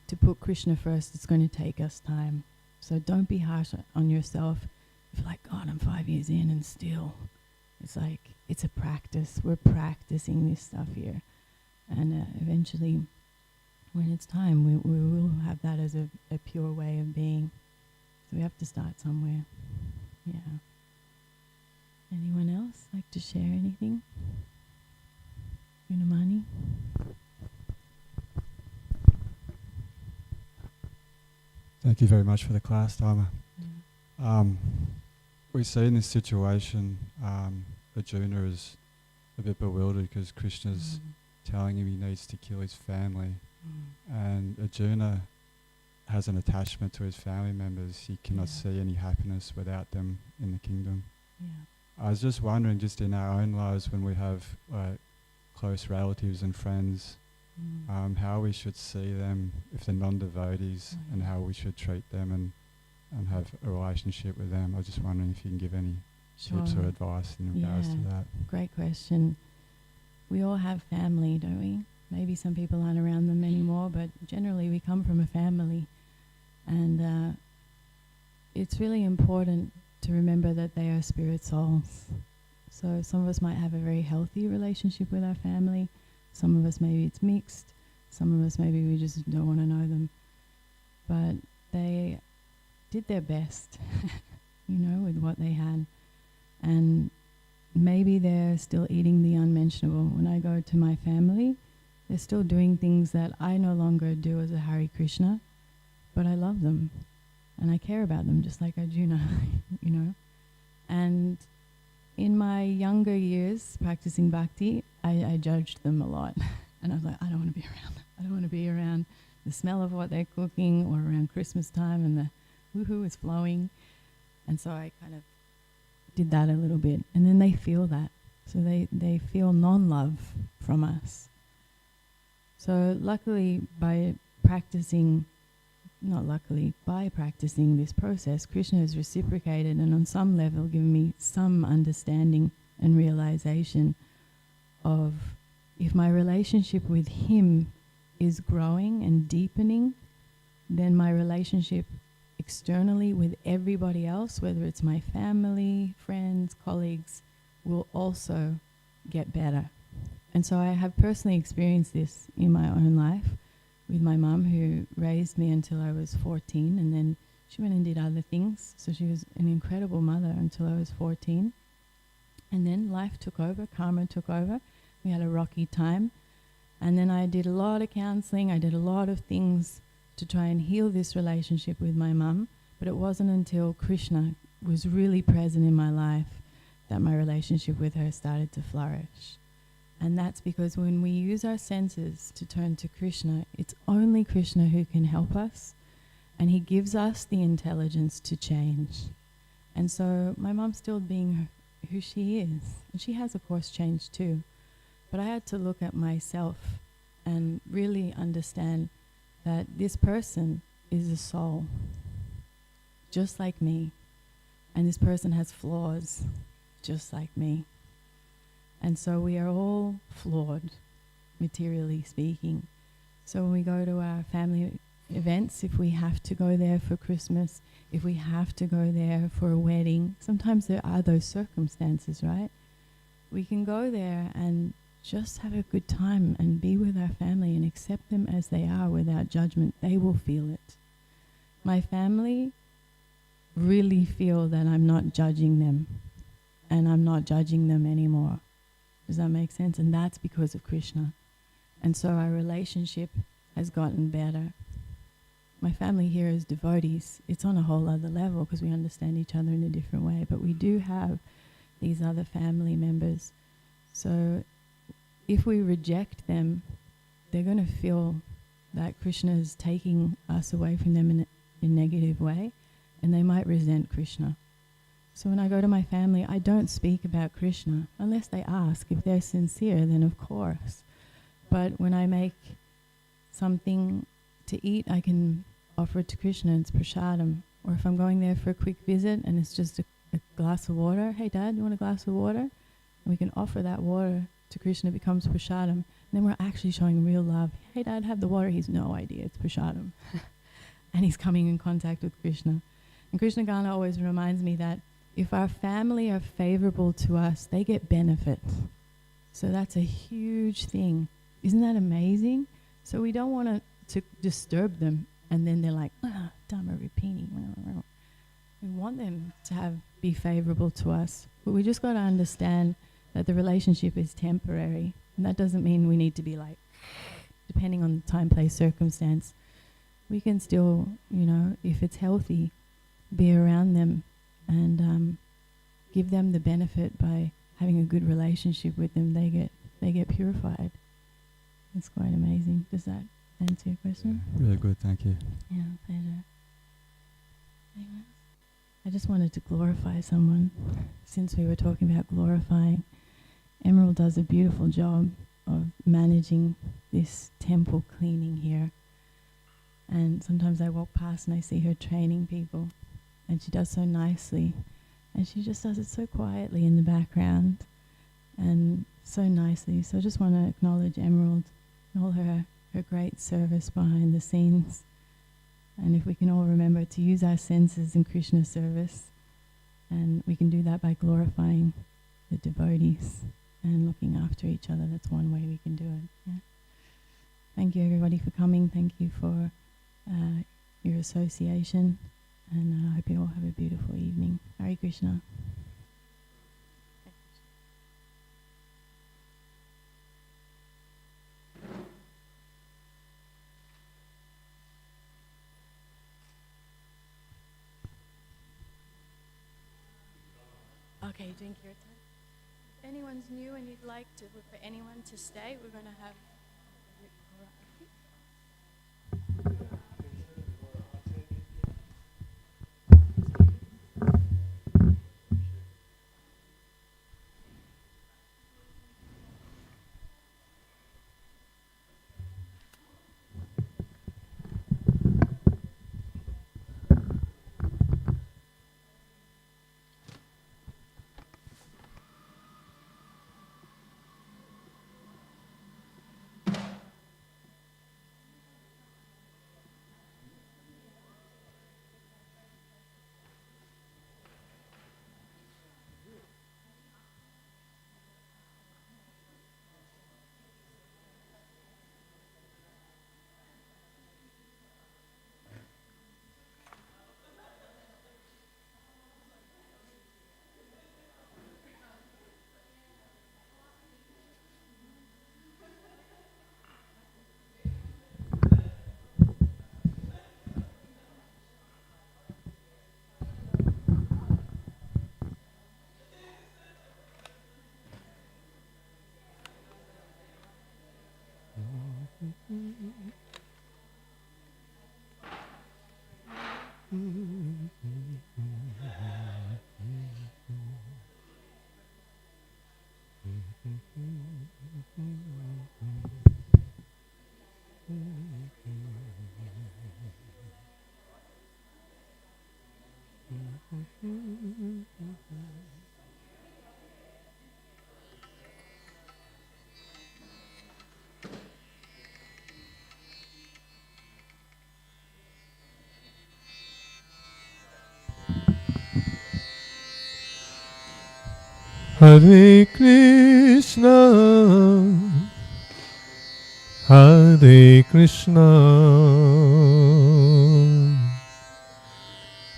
to put Krishna first, it's going to take us time. So don't be harsh on yourself. If you're like, God, I'm 5 years in and still, it's like, it's a practice. We're practicing this stuff here. And eventually, when it's time, we will have that as a pure way of being. So we have to start somewhere. Yeah. Anyone else like to share anything? Unamani? Thank you very much for the class, Dhama. We see in this situation, Arjuna is a bit bewildered because Krishna's telling him he needs to kill his family. And Arjuna has an attachment to his family members. He cannot see any happiness without them in the kingdom. I was just wondering, just in our own lives, when we have close relatives and friends, how we should see them if they're non-devotees, and how we should treat them and have a relationship with them. I was just wondering if you can give any tips or advice in regards to that. Great question. We all have family, don't we? Maybe some people aren't around them anymore, but generally we come from a family. And it's really important to remember that they are spirit souls. So some of us might have a very healthy relationship with our family. Some of us maybe it's mixed. Some of us maybe we just don't want to know them. But they did their best, you know, with what they had. And maybe they're still eating the unmentionable. When I go to my family, they're still doing things that I no longer do as a Hare Krishna, but I love them and I care about them just like Arjuna, you know. And in my younger years practicing bhakti, I judged them a lot. And I was like, I don't want to be around. I don't want to be around the smell of what they're cooking, or around Christmas time and the woohoo is flowing. And so I kind of did that a little bit. And then they feel that. So they feel non-love from us. So luckily, by practicing this process, Krishna has reciprocated and on some level given me some understanding and realization of if my relationship with him is growing and deepening, then my relationship externally with everybody else, whether it's my family, friends, colleagues, will also get better. And so I have personally experienced this in my own life with my mum, who raised me until I was 14, and then she went and did other things. So she was an incredible mother until I was 14. And then life took over, karma took over. We had a rocky time. And then I did a lot of counseling. I did a lot of things to try and heal this relationship with my mum. But it wasn't until Krishna was really present in my life that my relationship with her started to flourish. And that's because when we use our senses to turn to Krishna, it's only Krishna who can help us. And he gives us the intelligence to change. And so my mum's still being who she is. And she has, of course, changed too. But I had to look at myself and really understand that this person is a soul, just like me. And this person has flaws, just like me. And so we are all flawed, materially speaking. So when we go to our family events, if we have to go there for Christmas, if we have to go there for a wedding, sometimes there are those circumstances, right? We can go there and just have a good time and be with our family and accept them as they are without judgment. They will feel it. My family really feel that I'm not judging them, and I'm not judging them anymore. Does that make sense? And that's because of Krishna. And so our relationship has gotten better. My family here is devotees. It's on a whole other level because we understand each other in a different way. But we do have these other family members. So if we reject them, they're going to feel that Krishna is taking us away from them in a negative way, and they might resent Krishna. So when I go to my family, I don't speak about Krishna unless they ask. If they're sincere, then of course. But when I make something to eat, I can offer it to Krishna. It's prasadam. Or if I'm going there for a quick visit and it's just a glass of water, hey Dad, you want a glass of water? And we can offer that water to Krishna. It becomes prasadam. And then we're actually showing real love. Hey Dad, have the water. He's no idea it's prasadam. And he's coming in contact with Krishna. And Krishna Gana always reminds me that if our family are favorable to us, they get benefit. So that's a huge thing. Isn't that amazing? So we don't want to disturb them, and then they're like, Dhama, Rupini. We want them to be favorable to us. But we just got to understand that the relationship is temporary. And that doesn't mean we need to be like, depending on the time, place, circumstance, we can still, if it's healthy, be around them and give them the benefit by having a good relationship with them. They get purified. It's quite amazing. Does that answer your question? Yeah, really good, thank you. Yeah, pleasure. Anyone else? I just wanted to glorify someone. Since we were talking about glorifying, Emerald does a beautiful job of managing this temple cleaning here. And sometimes I walk past and I see her training people, and she does so nicely. And she just does it so quietly in the background and so nicely. So I just want to acknowledge Emerald and all her great service behind the scenes. And if we can all remember to use our senses in Krishna service, and we can do that by glorifying the devotees and looking after each other. That's one way we can do it. Yeah. Thank you everybody for coming. Thank you for your association. And I hope you all have a beautiful evening. Hare Krishna. Okay, drink your time. If anyone's new and you'd like for anyone to stay, we're going to have... Hare Krishna, Hare Krishna,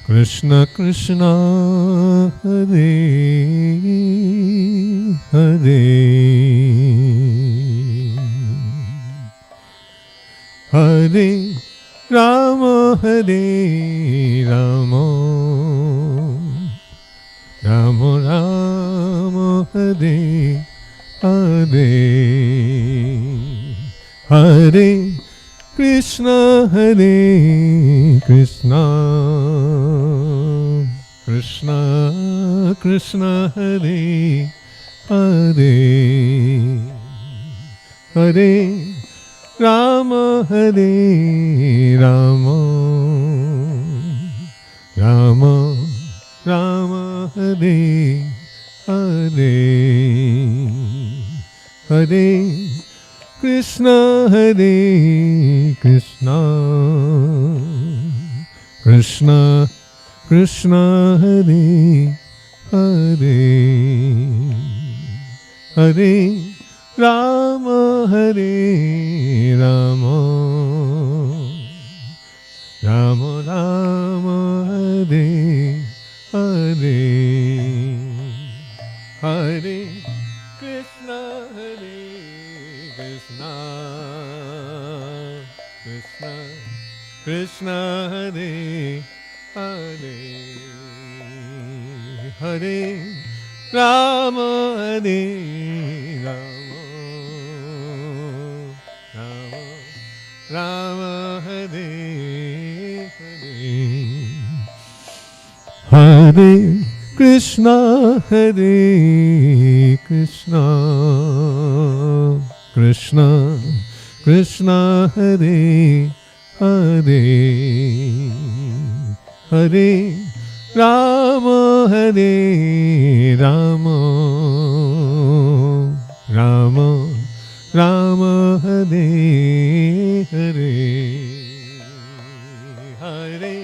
Krishna Krishna, Hare Hare, Hare Rama, Hare Rama, Rama Rama, Hare Hare, Hare Krishna, Hare Krishna, Krishna Krishna, Hare Hare, Hare Rama, Hare Rama, Rama Rama, Hare Hare, Hare Krishna, Hare Krishna, Krishna Krishna, Hare Hare, Hare Rama, Hare Rama, Rama Rama, Hare Hare, Hare Krishna, Hare Krishna, Krishna Krishna, Hare Hare, Hare Rama, Hare Rama, Rama Rama, Hare Hare, Hare Krishna, Hare Krishna, Krishna Krishna, Hare Hare, Hare Rama, Hare Rama, Rama Rama, Hare Hare, Hare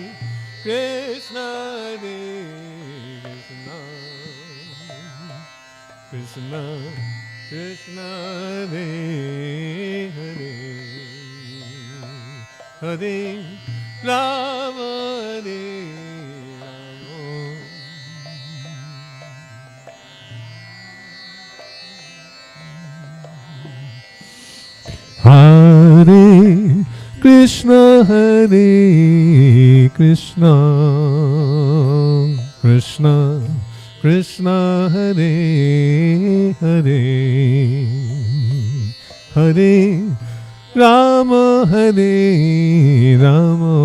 Krishna, Hare Krishna, Krishna Krishna, Hare Hare, Hare Rama, Hare Rama, Hare Krishna, Hare Krishna, Krishna Krishna, Hare Hare, Hare Rama, Hare Rama,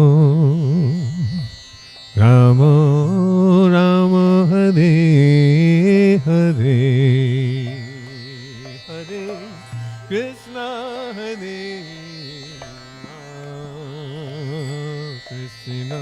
Rama Rama, Hare Hare, Hare Krishna, Hare Krishna,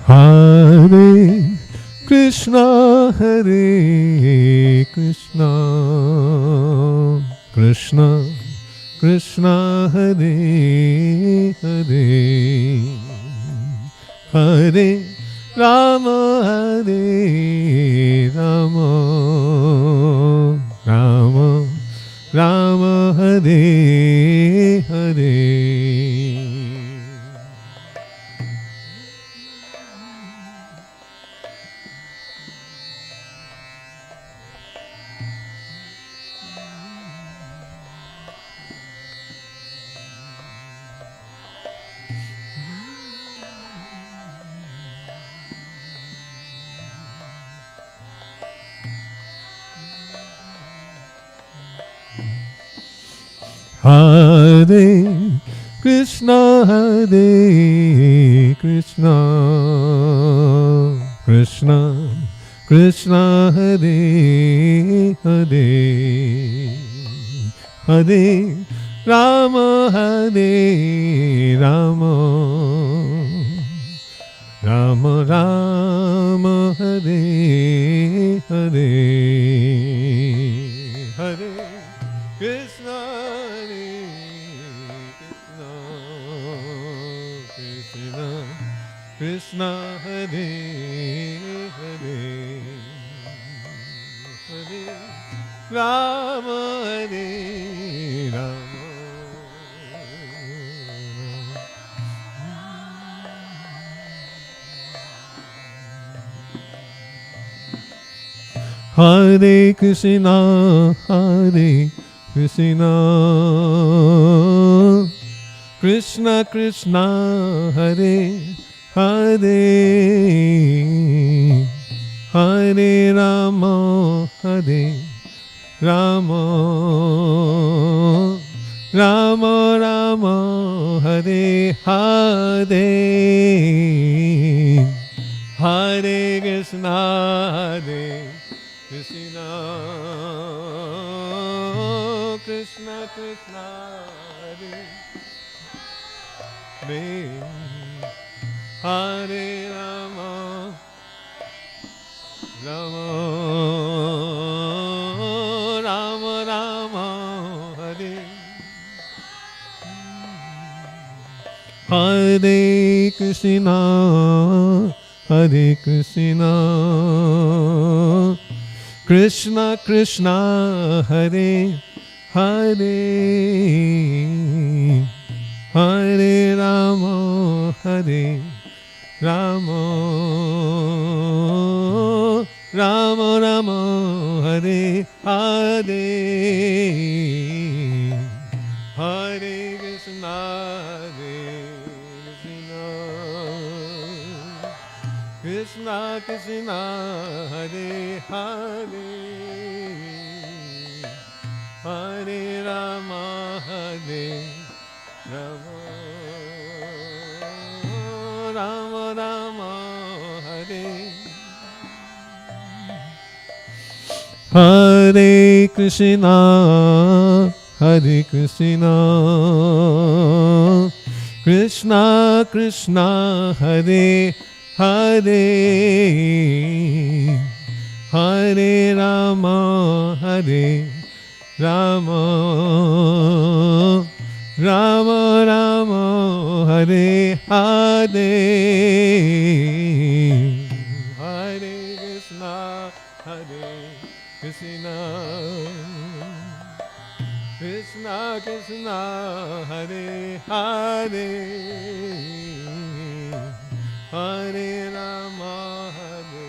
Hare Krishna, Hare Krishna, Krishna Krishna, Hare Hare, Hare Rama, Hare Rama, Rama Rama, Hare Hare, Hare Krishna, Hare Krishna, Krishna Krishna, Hare Hare, Hare Rama, Hare Rama, Rama Rama Hare Hare Hare Krishna Hare Krishna Krishna Krishna Hare Hare Hare Rama Hare Rama Hare Krishna, Hare Krishna, Krishna Krishna, Hare Hare, Hare Rama, Hare Rama, Rama Rama, Hare Hare, Hare Krishna, Hare Krishna, Krishna Krishna, Hare Hare Rama, Rama Rama Rama, Hare Hare Krishna, Hare Krishna, Krishna Krishna, Hare Hare, Hare Rama, Hare Rama, Rama Rama, Hare Hare, Hare Krishna, Hare Krishna, Krishna Krishna, Hare Hare, Hare Rama, Hare Rama, Rama Rama, Hare Hare Krishna, Hare Krishna, Krishna Krishna, Hare Hare, Hare Rama, Hare Rama, Rama Rama, Hare Hare, Hare Krishna, Hare Krishna, Krishna Krishna, Hare Hare, Hare Rama, Hare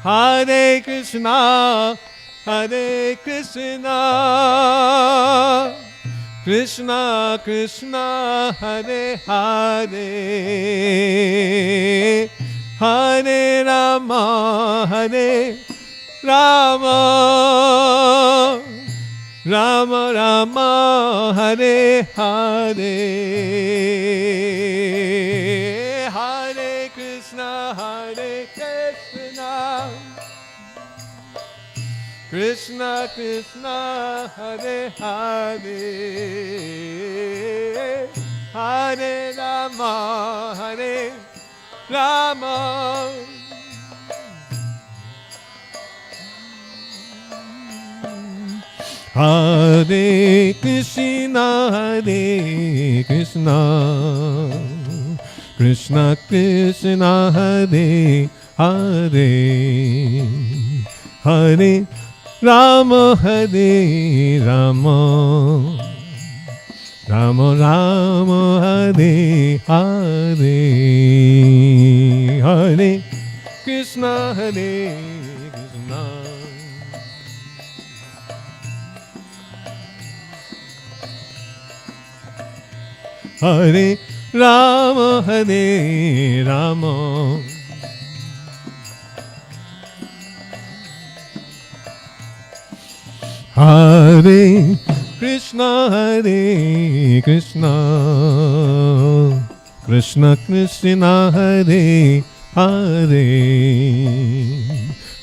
Hare Krishna, Hare Krishna, Krishna Krishna, Hare Hare, Hare Rama, Hare Rama, Rama Rama, Hare Hare, Hare Krishna, Hare Krishna, Krishna Krishna, Hare Hare, Hare Rama, Hare Rama, Hare Krishna, Hare Krishna, Krishna Krishna, Hare Hare, Hare Rama, Hare Rama, Rama Rama, Hare Hare, Hare Krishna, Hare Krishna, Hare Rama, Hare Rama, Hare Krishna, Hare Krishna, Krishna Krishna, Hare Hare,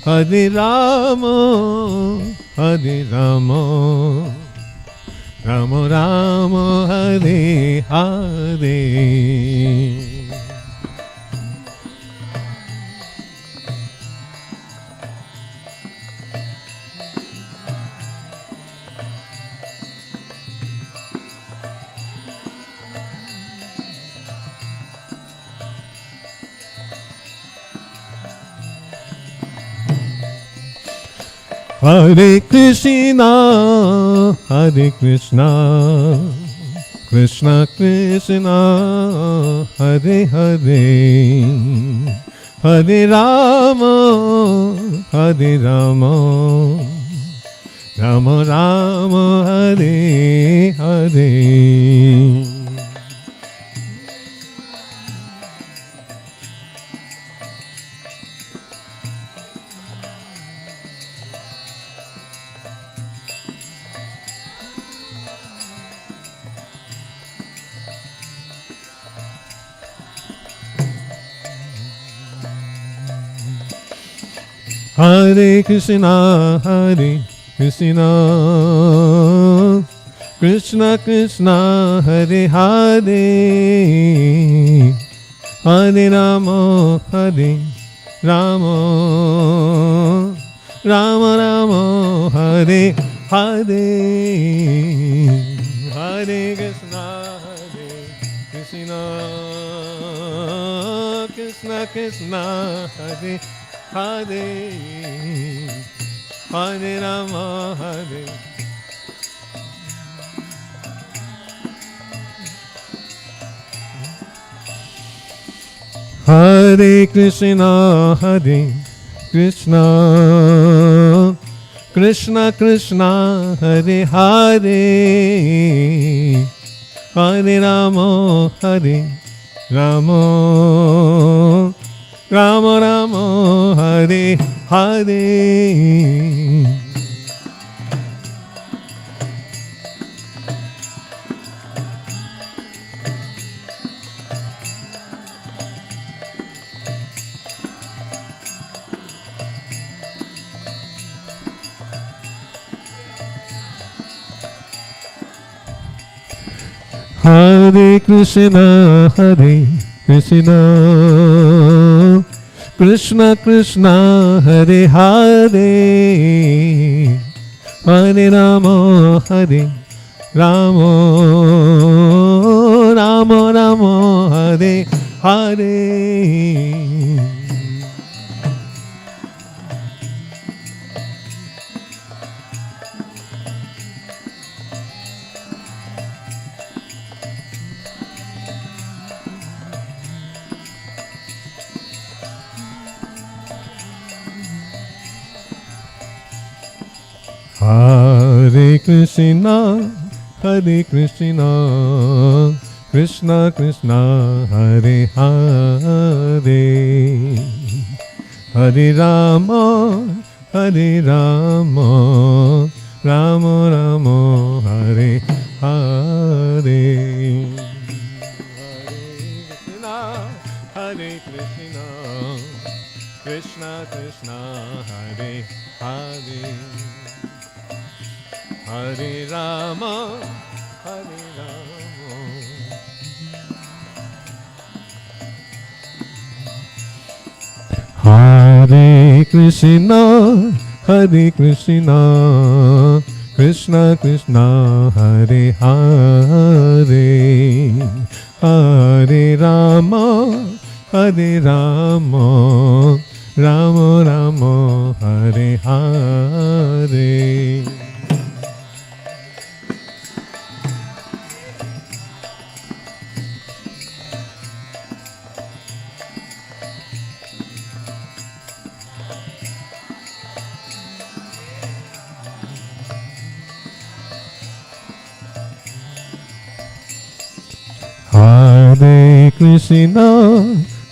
Hare Rama, Hare Rama, Rama Rama, Hare Hare. Hare Krishna, Hare Krishna, Krishna Krishna, Hare Hare, Hare Rama, Hare Rama, Rama Rama, Hare Hare. Hare Krishna, Hare Krishna, Krishna Krishna, Hare Hare, Hare Rama, Hare Rama, Rama Rama, Hare Hare, Hare Krishna, Hare Krishna, Krishna Krishna, Hare Hare, Hare Rama, Hare Hare Krishna, Hare Krishna, Krishna Krishna, Hare Hare, Hare Rama, Hare Rama, Rama Rama, Hare Hare. Hare Krishna, Hare Krishna, Krishna Krishna, Hare Hare, Hare Rama, Hare Rama, Rama Rama, Hare Hare. Hare Krishna, Hare Krishna, Krishna Krishna, Hare Hare, Hare Rama, Hare Rama, Rama Rama, Hare Hare. Hare Krishna, Krishna Krishna, Hare Hare, Hare Rama, Hare Rama. Hare Krishna, Hare Krishna, Krishna Krishna, Hare Hare, Hare Rama, Hare Rama, Rama Rama, Hare Hare. Hare Krishna,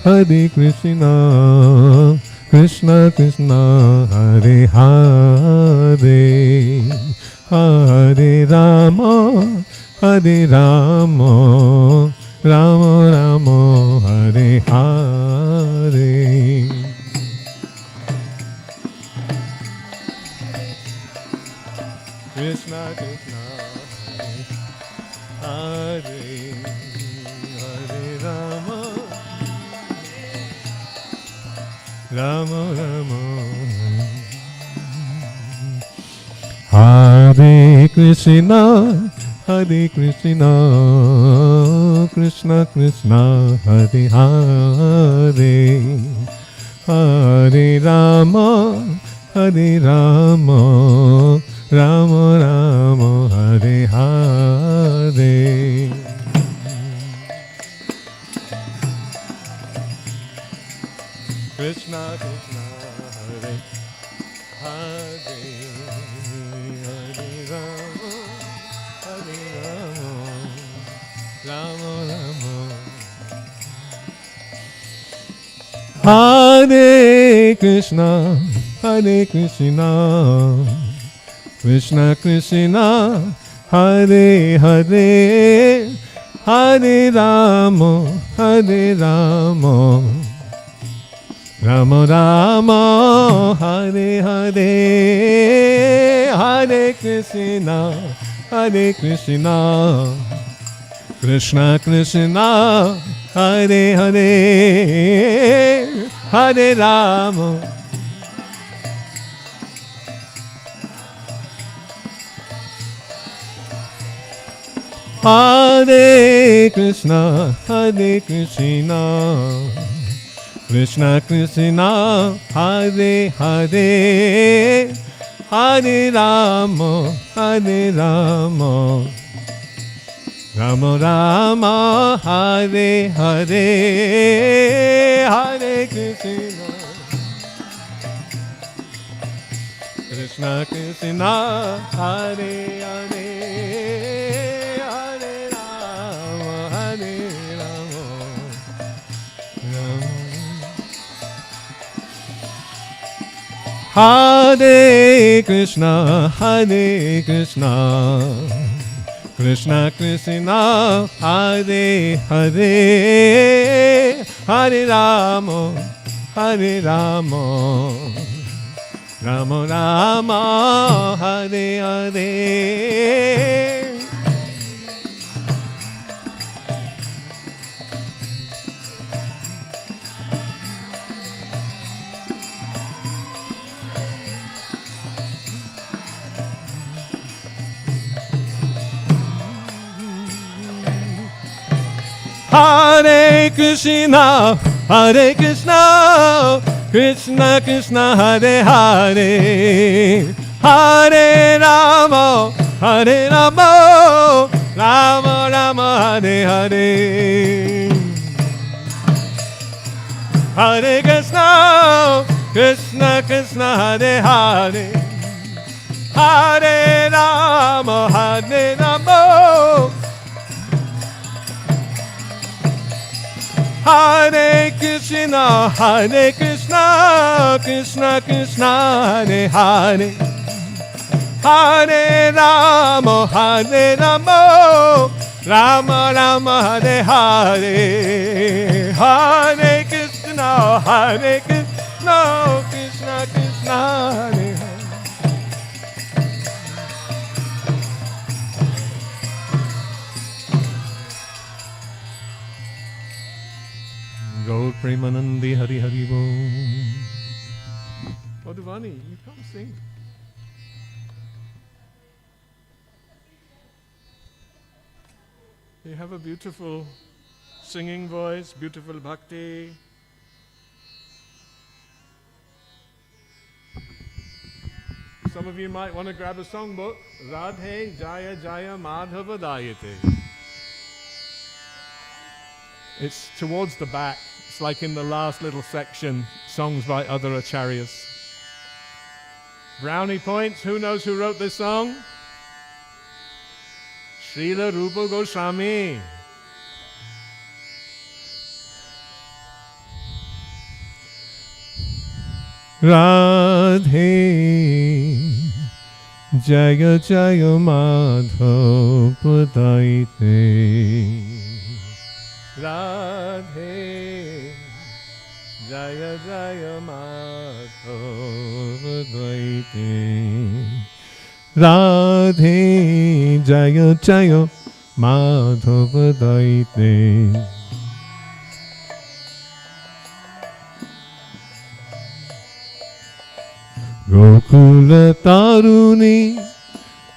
Hare Krishna, Krishna Krishna, Hare Hare, Hare Rama, Hare Rama, Rama Rama, Hare Hare. Hare Hare Rama Rama Rama Hare Krishna Hare Krishna Krishna Krishna Hare Hare Hare Rama Hare Rama Rama Rama Hare Hare Krishna Krishna Hare Hare Hare Rama Hare Rama Rama Rama Hare Krishna Hare Krishna Krishna Krishna Hare Hare Hare Rama Hare Rama Rama Rama Hare Hare Hare Krishna Krishna Krishna Hare Hare Hare Rama Hare Krishna Krishna Krishna Hare Hare Hare Rama Rama Rama Hare Hare Hare Krishna Krishna Krishna Hare Hare Hare Rama Hare Krishna Krishna Krishna Hare Hare Hare Rama Rama Rama Hare Hare Hare Krishna, Krishna Krishna, Hare Hare, Hare Rama, Rama Rama, Hare Hare. Hare Krishna, Krishna Krishna, Hare Hare, Hare Rama, Hare Krishna, Krishna Krishna, Hare Hare, Hare Rama, Rama Rama, Hare Hare, Hare Krishna, Krishna Krishna, Hare Hare. Gaur Premanandi Hari Hari Bo. Oduvani, you can't sing. You have a beautiful singing voice, beautiful bhakti. Some of you might want to grab a songbook. Radhe Jaya Jaya Madhava Dayate. It's towards the back. It's like in the last little section, songs by other acharyas. Brownie points. Who knows who wrote this song? Srila Rupa Goswami. Radhe Jaya Jaya Madhava Dayate. Radhe Jaya Jaya Madhava Dayate. Radhe Jaya Jaya Madhava Daite. Gokula Taruni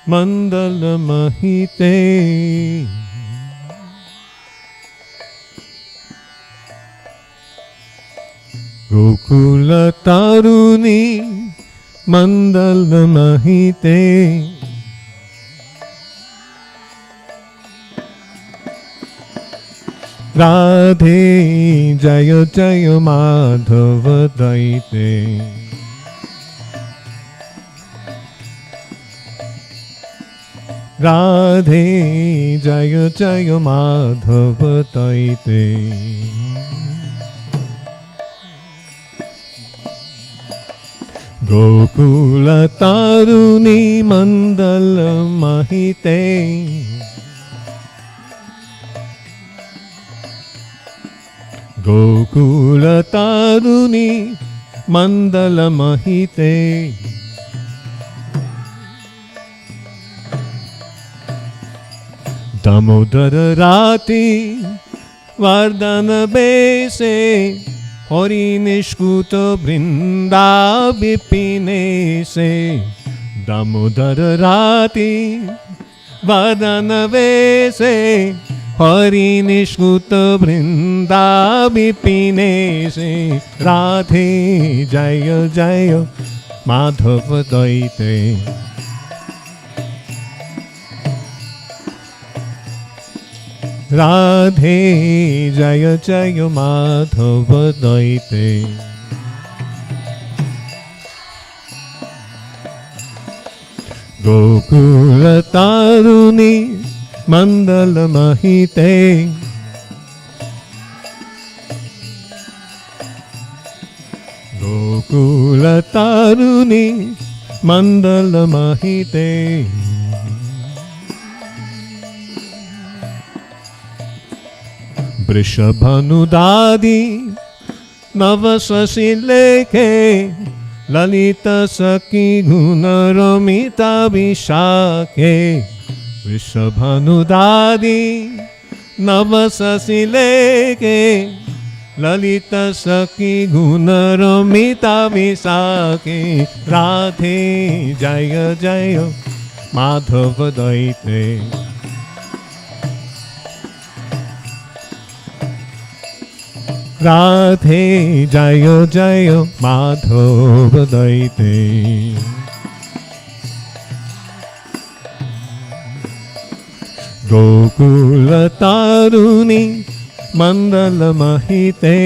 Mandala Mahite. Gokula Taruni Mandala Mahite. Radhe Jaya Jaya Madhava Daite. Radhe Jaya Jaya Madhava Daite. Gokula Taruni Mandala Mahite. Gokula Taruni Mandala Mahite. Damodara Rati Vardhana Bese Hori Nishkuta Brinda Vipine Se. Damodara Rati Vardhana Bese Hari Nishkuta Brinda Vipine Se. Radhe Jaya Jaya Madhava Daite. Radhe Jaya Jaya Madhava Daite. Gokula Taruni Mandala Mahite. Gokula Taruni Mandala Mahite. Vrishabhanudadi Navasasileke Lalita Saki Gunaramita Vishake. Vrishabhanudadi Navasasileke Lalita Saki Gunaramita Vishake. Radhe Jaya Jaya Madhava Daite. Radhe Jaya Jaya Madhava Daite. Gokula Taruni Mandala Mahite.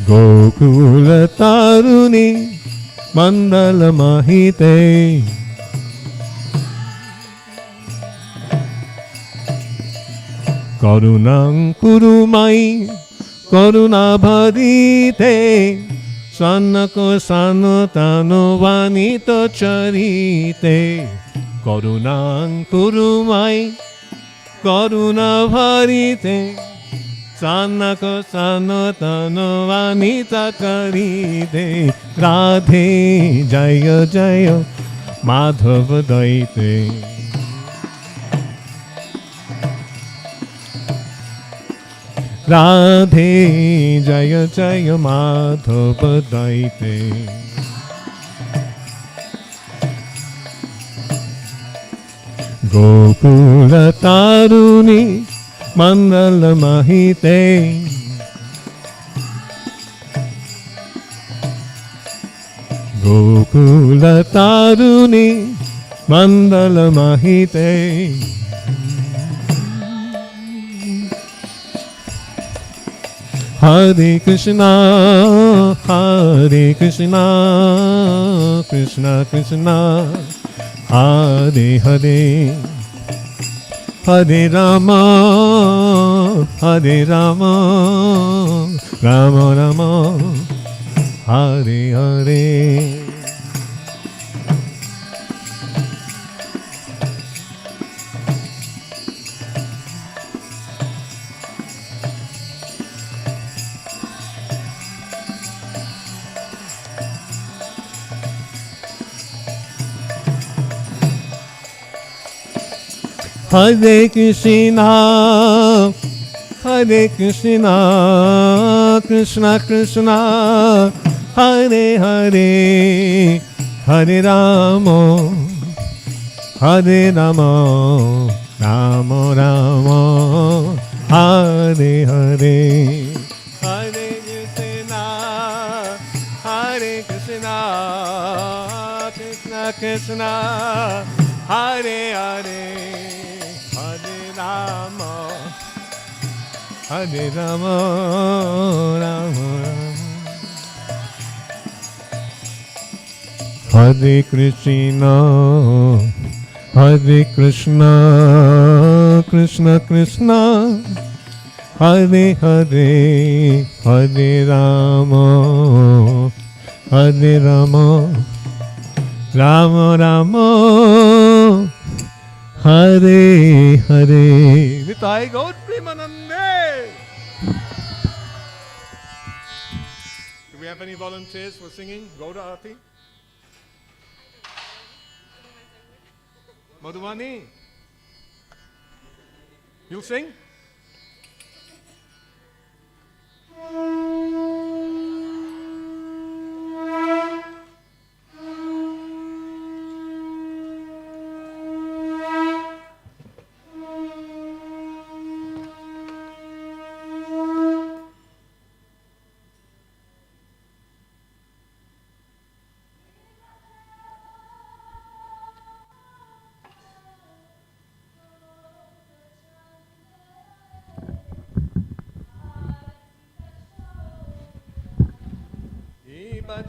Gokula Taruni Mandala Mahite. Karunam Kurumai Karuna Bharite. Sanako Sanatano Vanita Charite. Karunam Kurumai Karuna Bharite. Sanako Sanatano Vanita Charite. Radhe Jaya Jaya Madhava Daite. Radhe Jaya Jaya Madhava Daite. Gokula Taruni Mandala Mahite. Gokula Taruni Mandala Mahite. Hare Krishna, Hare Krishna, Krishna Krishna, Hare Hare, Hare Rama, Hare Rama, Rama Rama, Hare Hare. Hare Krishna, Hare Krishna, Krishna Krishna, Hare Hare, Hare Rama, Hare Rama, Rama Rama, Hare Hare. Hare Krishna, Hare Krishna, Krishna Krishna, Hare Hare, Hare Rama, Hare Rama, Rama Rama. Hare Krishna, Hare Krishna, Krishna Krishna, Hare Hare, Hare Rama, Hare Rama, Rama Rama, Hare Hare. Nitai Gaur Premanande. Do we have any volunteers for singing Gaura Aarti? Madhuvani, you'll sing?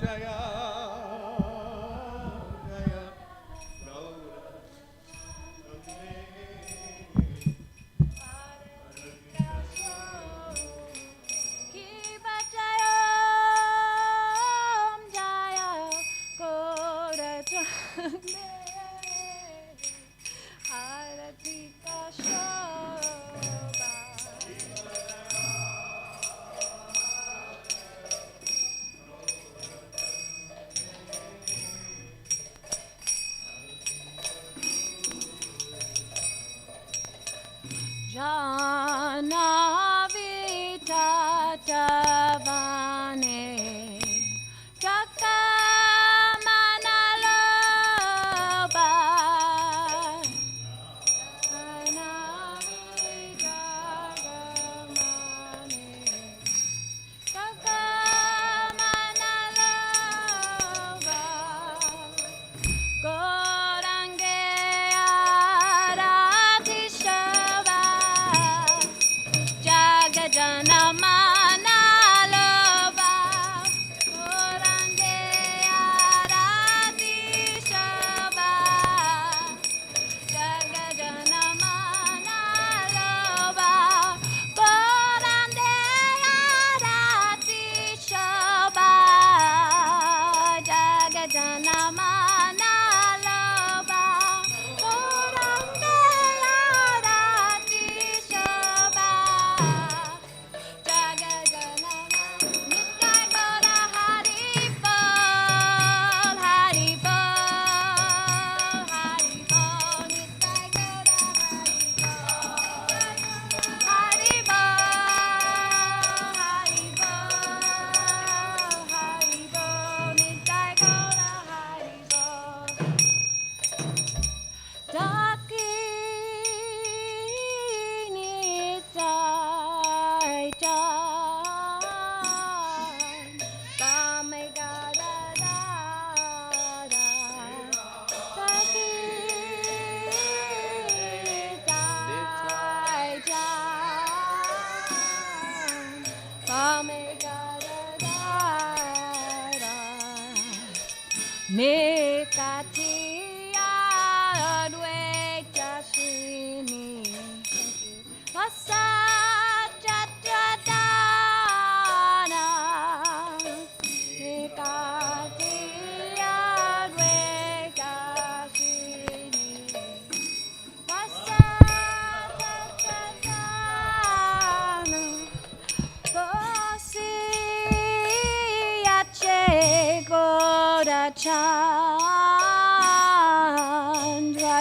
Jaya, Jaya, Gaura, Kiba Jaya, Jaya, Gaura Chande, Arati Kashoba. Jana Vitatavane Chakamanaloba Jana Vitatavane Chakamanaloba Gorange Arati Shava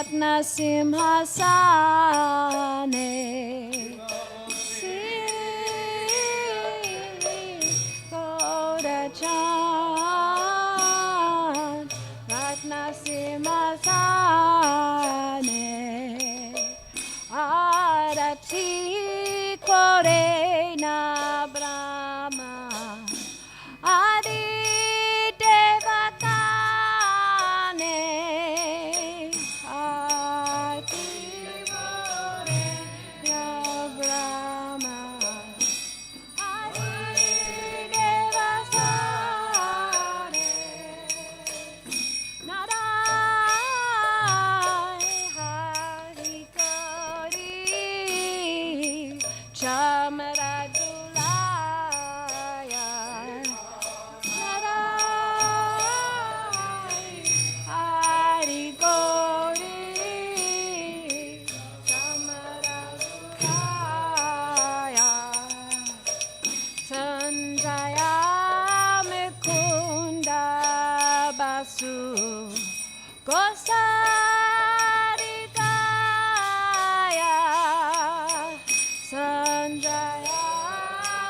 Ratna Simhasane Kodachan Ratna Simhasane Arati Korena Brahma Adi Devakane Adi Korena Brahma Adi Devakane Narai Hari Kari Chamaradulaya Narai Hari Kari Chamaradulaya Sanjaya Mukunda Basu Gosarikaya Sanjaya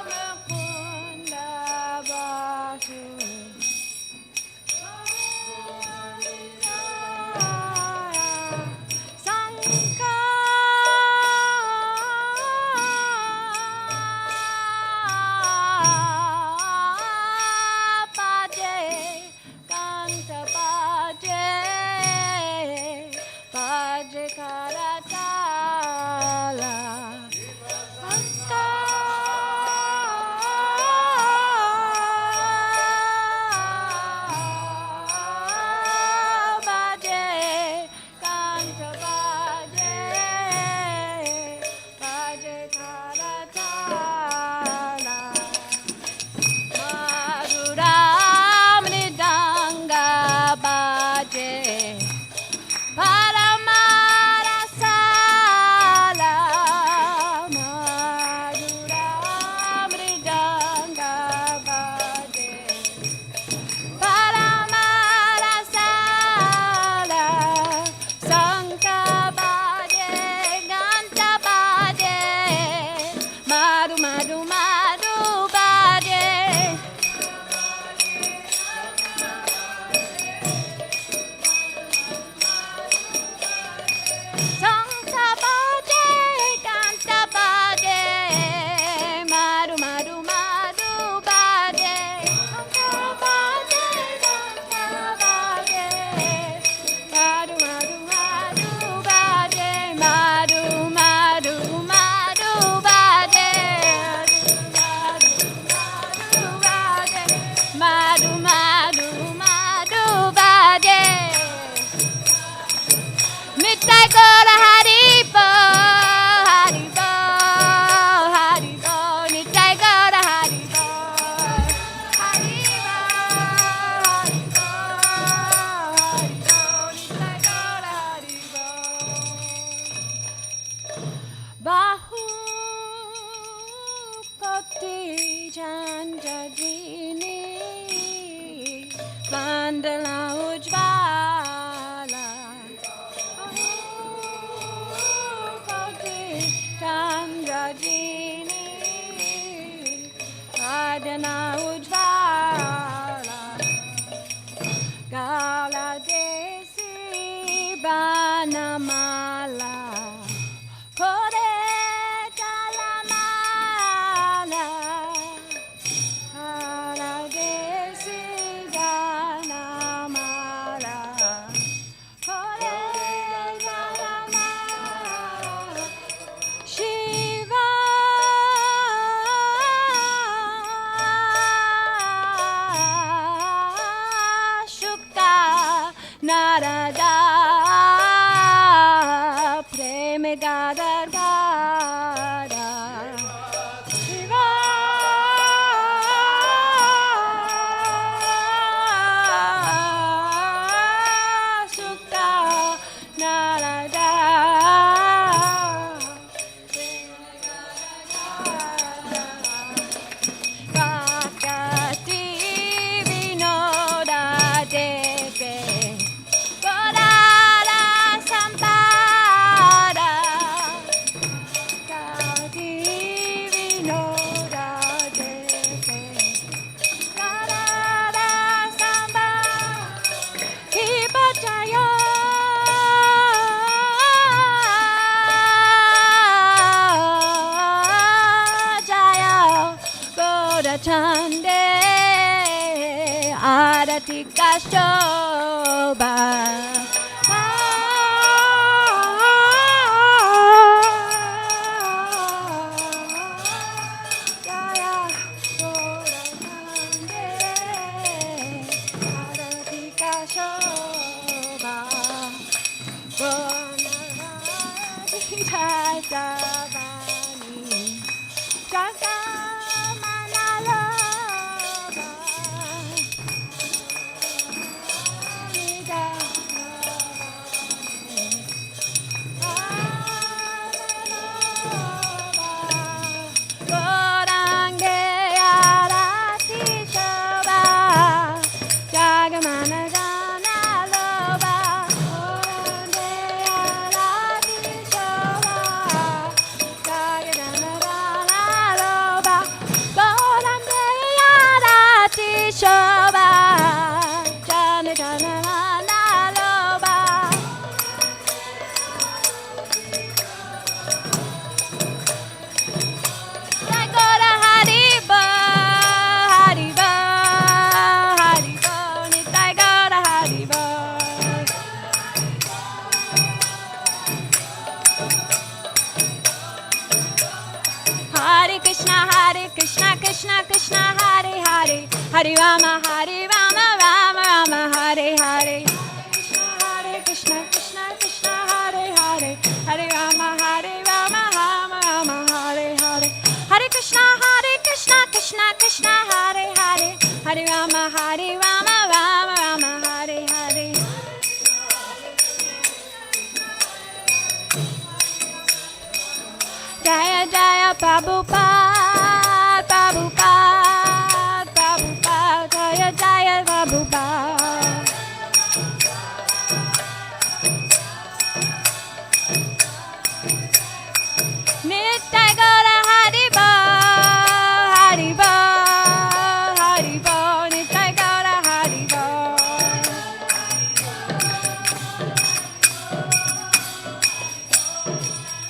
Mukunda Basu Bora Aradhika Shobha. Hare Rama, Rama Rama, Hare Hare. Hare Krishna, Krishna Krishna, Hare Hare. Hare Rama, Rama Rama, Hare Hare. Hare Krishna, Krishna Krishna, Hare Hare. Hare Rama, Rama Rama, Hare Hare. Jaya Jaya Prabhupada, Prabhupada, Prabhupada, Jaya Jaya Prabhupada. Nitya Gaura Haribo, Haribo, Haribo, Nitya Gaura Haribo.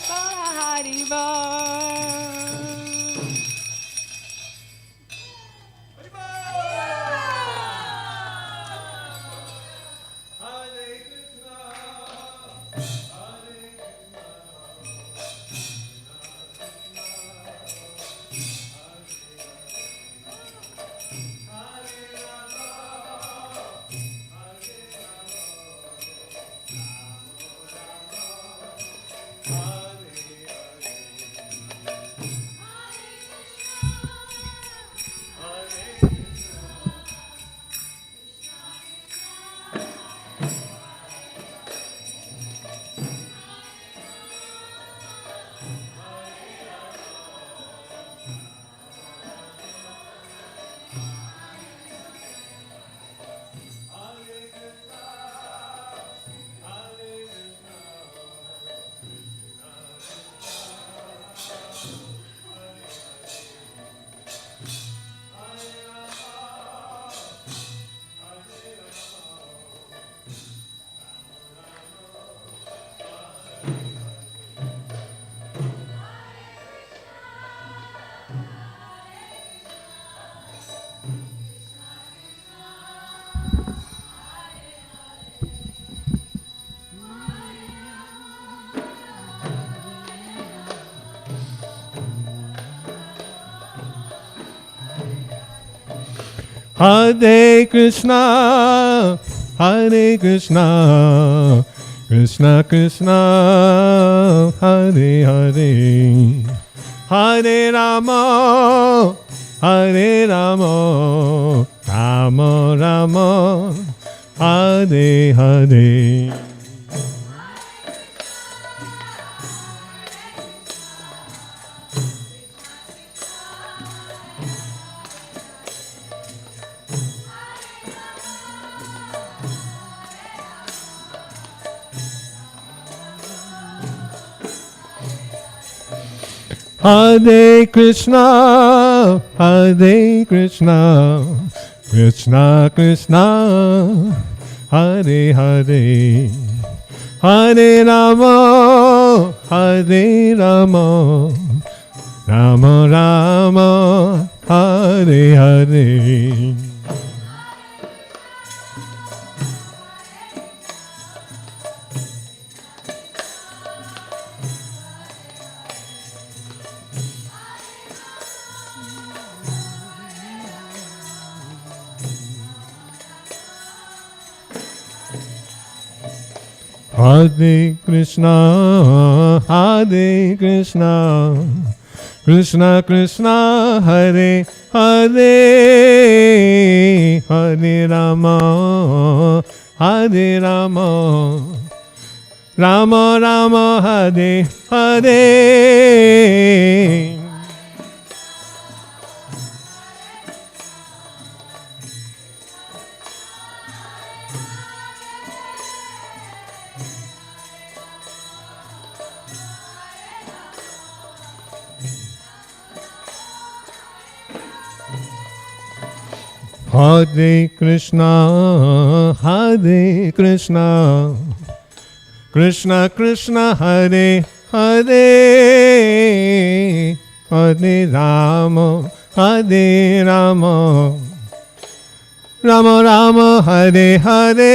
Gaura Haribo. Hare Krishna, Hare Krishna, Krishna Krishna, Hare Hare, Hare Rama, Hare Rama, Rama Rama, Hare Hare. Hare Krishna, Hare Krishna, Krishna Krishna, Hare Hare, Hare Rama, Hare Rama, Rama Rama, Hare Hare. Hare Krishna, Hare Krishna, Krishna Krishna, Hare Hare, Hare Rama, Hare Rama, Rama Rama, Hare Hare. Hare Krishna, Hare Krishna, Krishna Krishna, Hare Hare, Hare Rama, Hare Rama, Rama Rama, Hare Hare.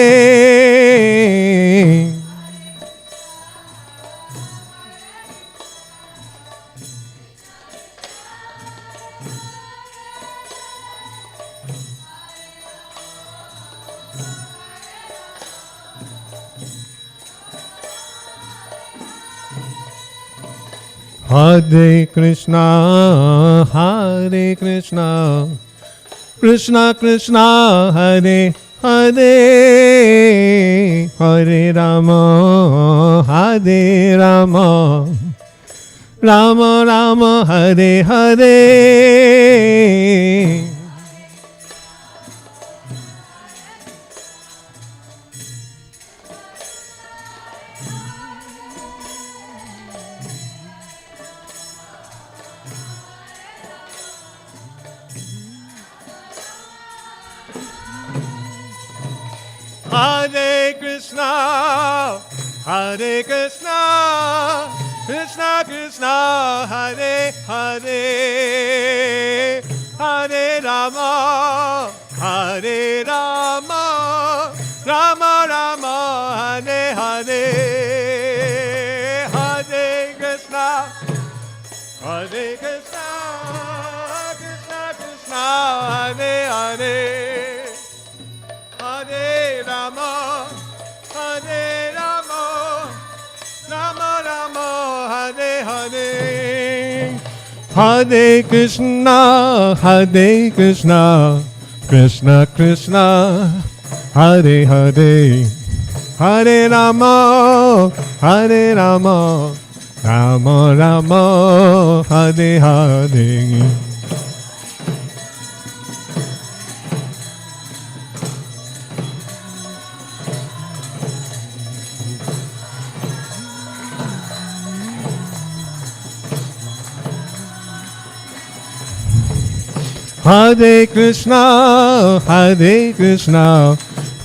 Hare Krishna, Hare Krishna, Krishna Krishna, Hare Hare, Hare Rama, Hare Rama, Rama Rama, Hare Hare. Hare Krishna, Hare Krishna, Krishna Krishna, Hare Hare, Hare Rama, Hare Rama, Rama Rama, Hare Hare, Hare Krishna, Hare Krishna, Krishna Krishna, Hare Hare. Hare Rama, Hare Rama, Rama Rama, Hare Hare. Hare Krishna, Hare Krishna, Krishna Krishna, Hare Hare. Hare Rama, Hare Rama, Rama Rama, Hare Hare. Hare Krishna, Hare Krishna,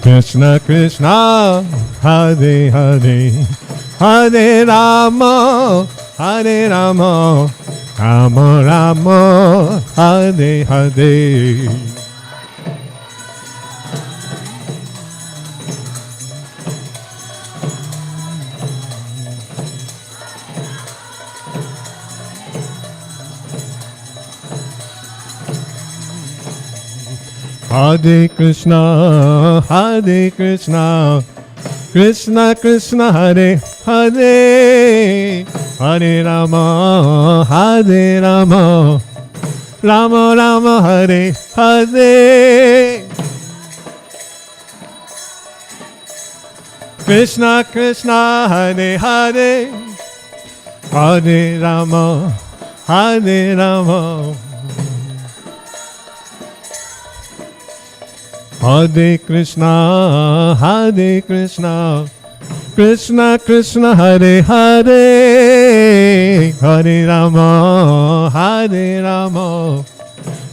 Krishna Krishna, Hare Hare. Hare Rama, Hare Rama, Rama Rama, Hare Hare. Hare Krishna, Hare Krishna, Krishna Krishna, Hare Hare, Hare Rama, Hare Rama, Rama Rama, Hare Hare. Krishna Krishna, Hare Hare, Hare Rama, Hare Rama. Hare Krishna, Hare Krishna, Krishna Krishna, Hare Hare, Hare Rama, Hare Rama,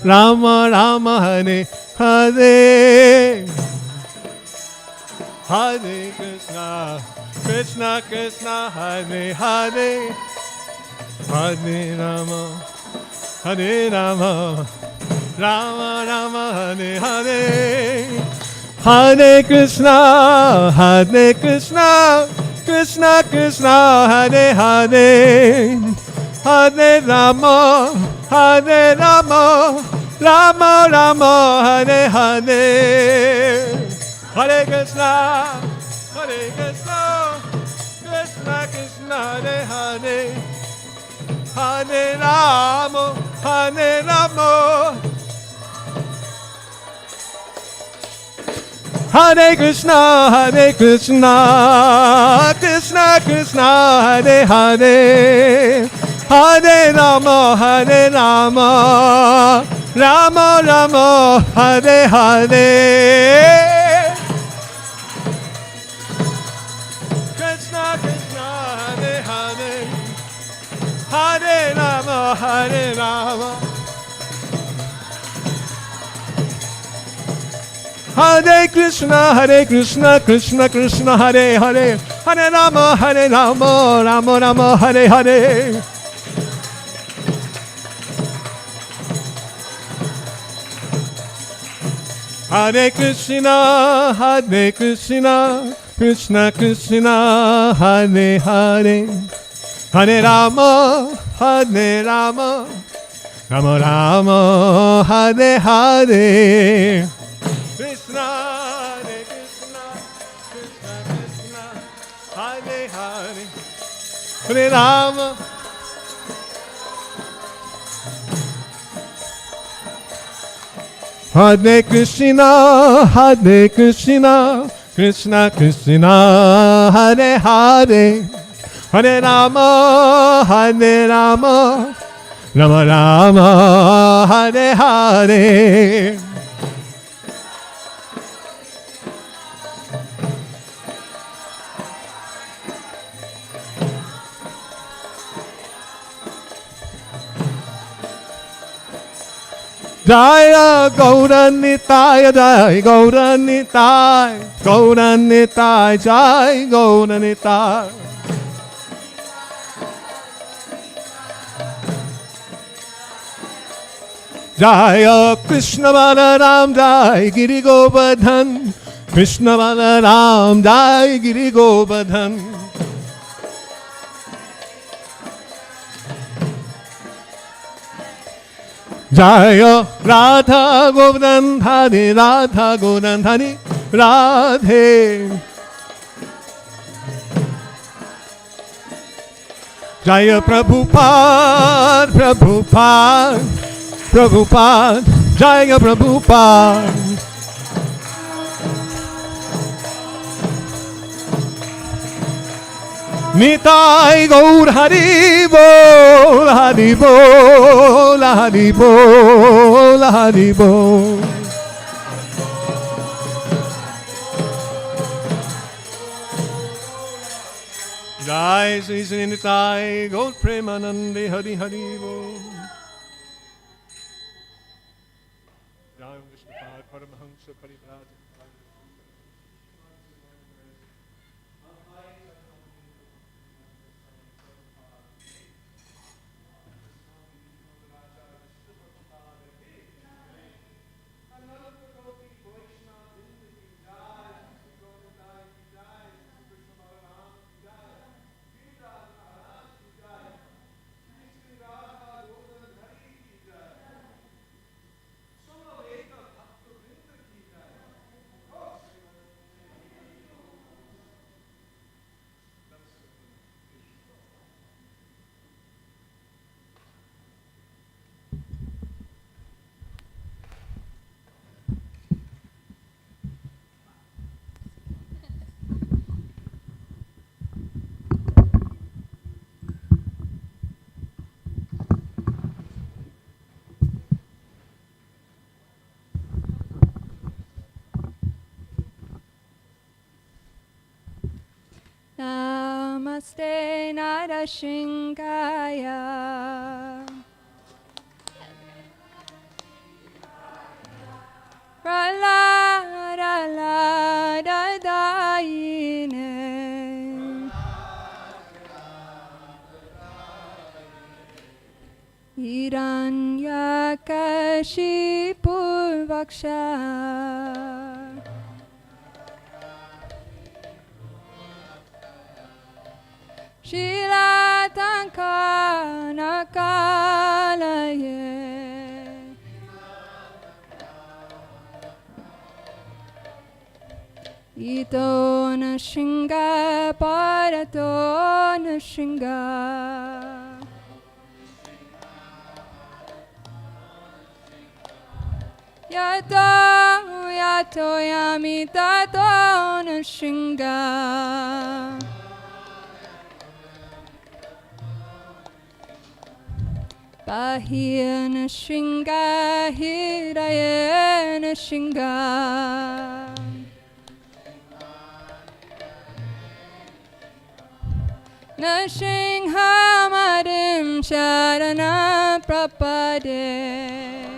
Rama Rama, Hare Hare. Hare Krishna, Krishna Krishna, Hare Hare, Hare Rama, Hare Rama, Rama Rama, Hare Hare. Hare Krishna, Hare Krishna, Krishna Krishna, Hare Hare, Hare Rama, Hare Rama, Rama Rama, Hare Hare. Hare Krishna, Hare Krishna, Hare Hare Rama, Hare Rama, Hare Krishna, Krishna Krishna, Hare Hare, Hare Rama, Rama Rama, Hare Hare, Krishna Krishna, Hare Hare, Hare Rama, Hare Krishna, Krishna Krishna, Hare Hare, Hare Rama, Rama Rama, Hare Hare. Hare Krishna, Krishna Krishna, Hare Hare, Hare Rama, Rama Rama, Hare Hare. Krishna, Hare Krishna, Krishna Krishna, Hare Hare, Hare Rama. Hare Krishna, Krishna Krishna, Hare Hare, Hare Rama, Rama Rama, Hare Hare. Jaya Gauranitai, Jai Gauranitai, Gauranitai, Jai Gauranitai. Jaya Krishna Balaram, Jai Giri Govardhan, Krishna Balaram, Jai Giri Govardhan. Jaya Radha Govardhani, Radha Govardhani, Radhe. Jaya Prabhupada, Prabhupada, Jaya Prabhupada. Nitai Gaur Hari Bol, Hari Bol, Hari Bol, Hari Bol. Jai Sri Sri Nitai Gaur Premanande, Hari Hari Bol. Jai Vishnu Paramahamsa Paripati. Namaste Narashinkaya Praladadayine Hiranyakashipu Vaksha Shilatankanakalaye Ito na Shinga Parato na Shinga. Yato yami tato na Shinga. Bahia na Shinga, Hiraya na Shinga. Na Shingha Madim Sharana Prapade.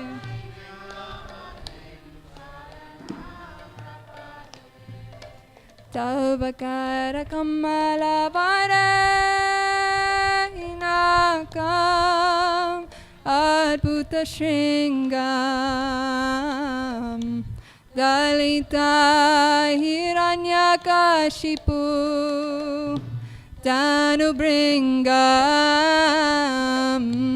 Tavakara Kamala Vare Inakam Adbhuta Shingam Dalita Hiranyakashipu Danubringam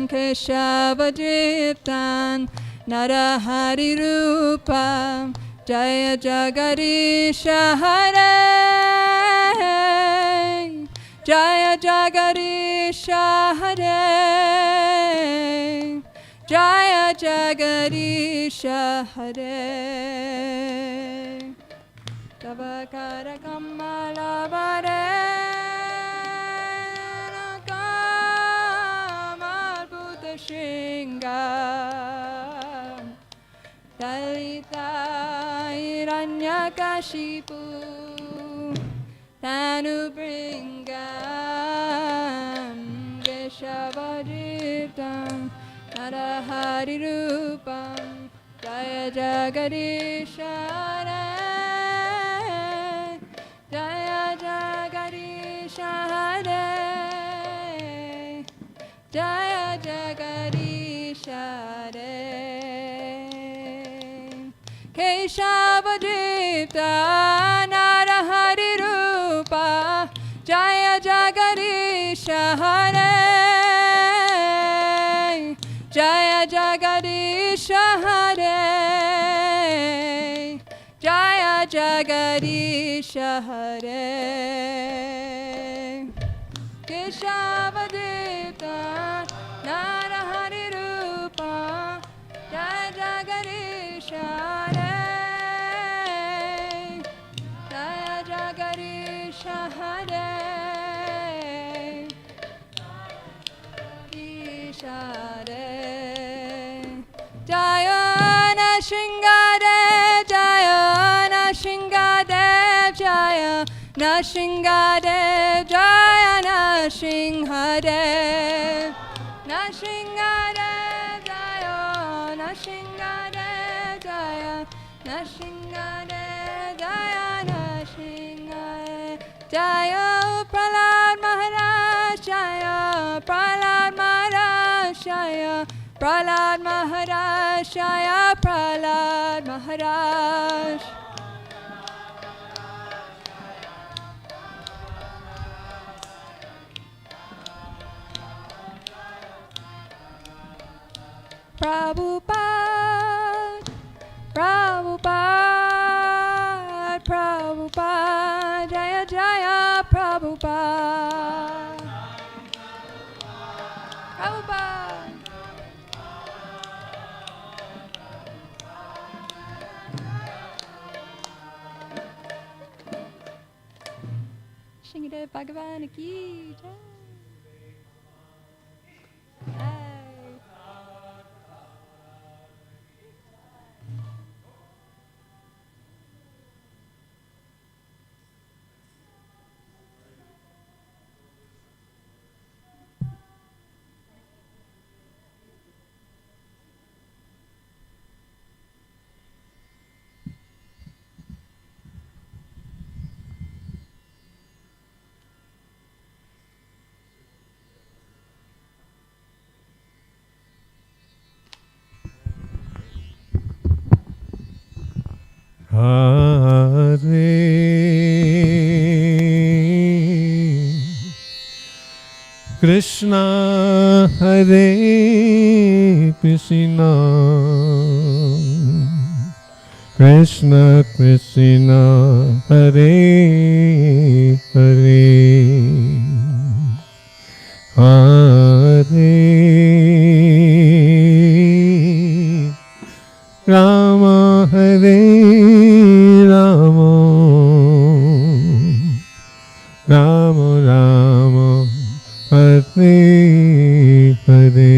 Keshavadriptan Narahari Rupa Jaya Jagarisha Hare Jaya Jagarisha Hare Jaya Jagarisha Hare Tavakara Kamala Vare Kamal Buddha Shinga Dalita Hiranyakashipu Tanubringam Keshavadritam Narahari Rupam Jaya Jagarisha Hare Jaya Jagarisha Hare Jaya Jagarisha Hare Keshavadripta Narahari Rupa Jaya Jagarisha Hare Jaya Jagarisha Hare Jaya Jagarisha Hare Keshavadripta Narahari Rupa Jaya Jagarisha Hare Jaya Jagarisha Hare Ishare Jaya na Shingadev Jaya na Shingadev Jaya na Shingadev Jaya na Shingadev na Shingadev Jaya na Shingadev Jaya na Shingadev Jaya na Shingadev Jaya Prahlad Maharaj Jaya Prahlad Maharaj Jaya Prahlad Maharaj Jaya Prahlad Maharaj Prabhupada Prabhupada Prabhupada Jaya Jaya Prabhupada Prabhupada Shingadev Bhagavan ki jai. Hare Krishna Hare Krishna Krishna Krishna Hare Hare Hare Rama Hare Rama Rama Rama Hare Hare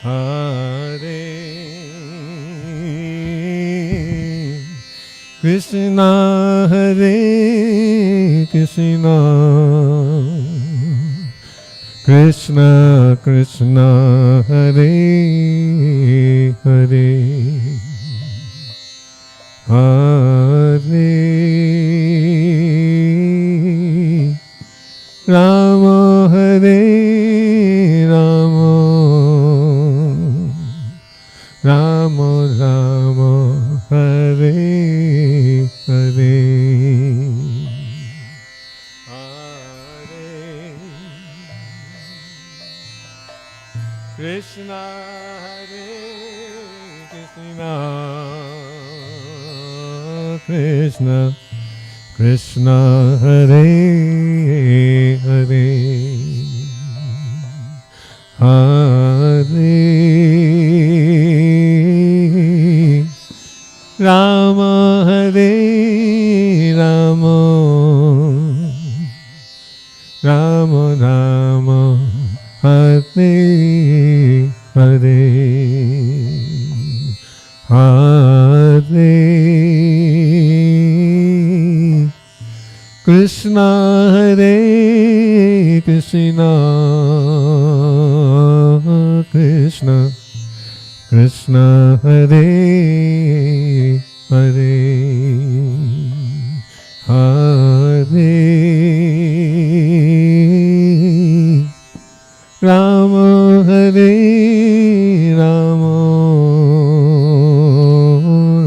Hare Krishna Hare Krishna Krishna Krishna Hare Hare Hare Rama Hare Rama Rama Rama Hare Hare Hare Krishna Hare Krishna Krishna Krishna Hare Hare Hare Rama Hare Rama Rama Rama Hare Hare Hare Krishna Hare Krishna Krishna Krishna Hare Hare Hare Rama Hare Rama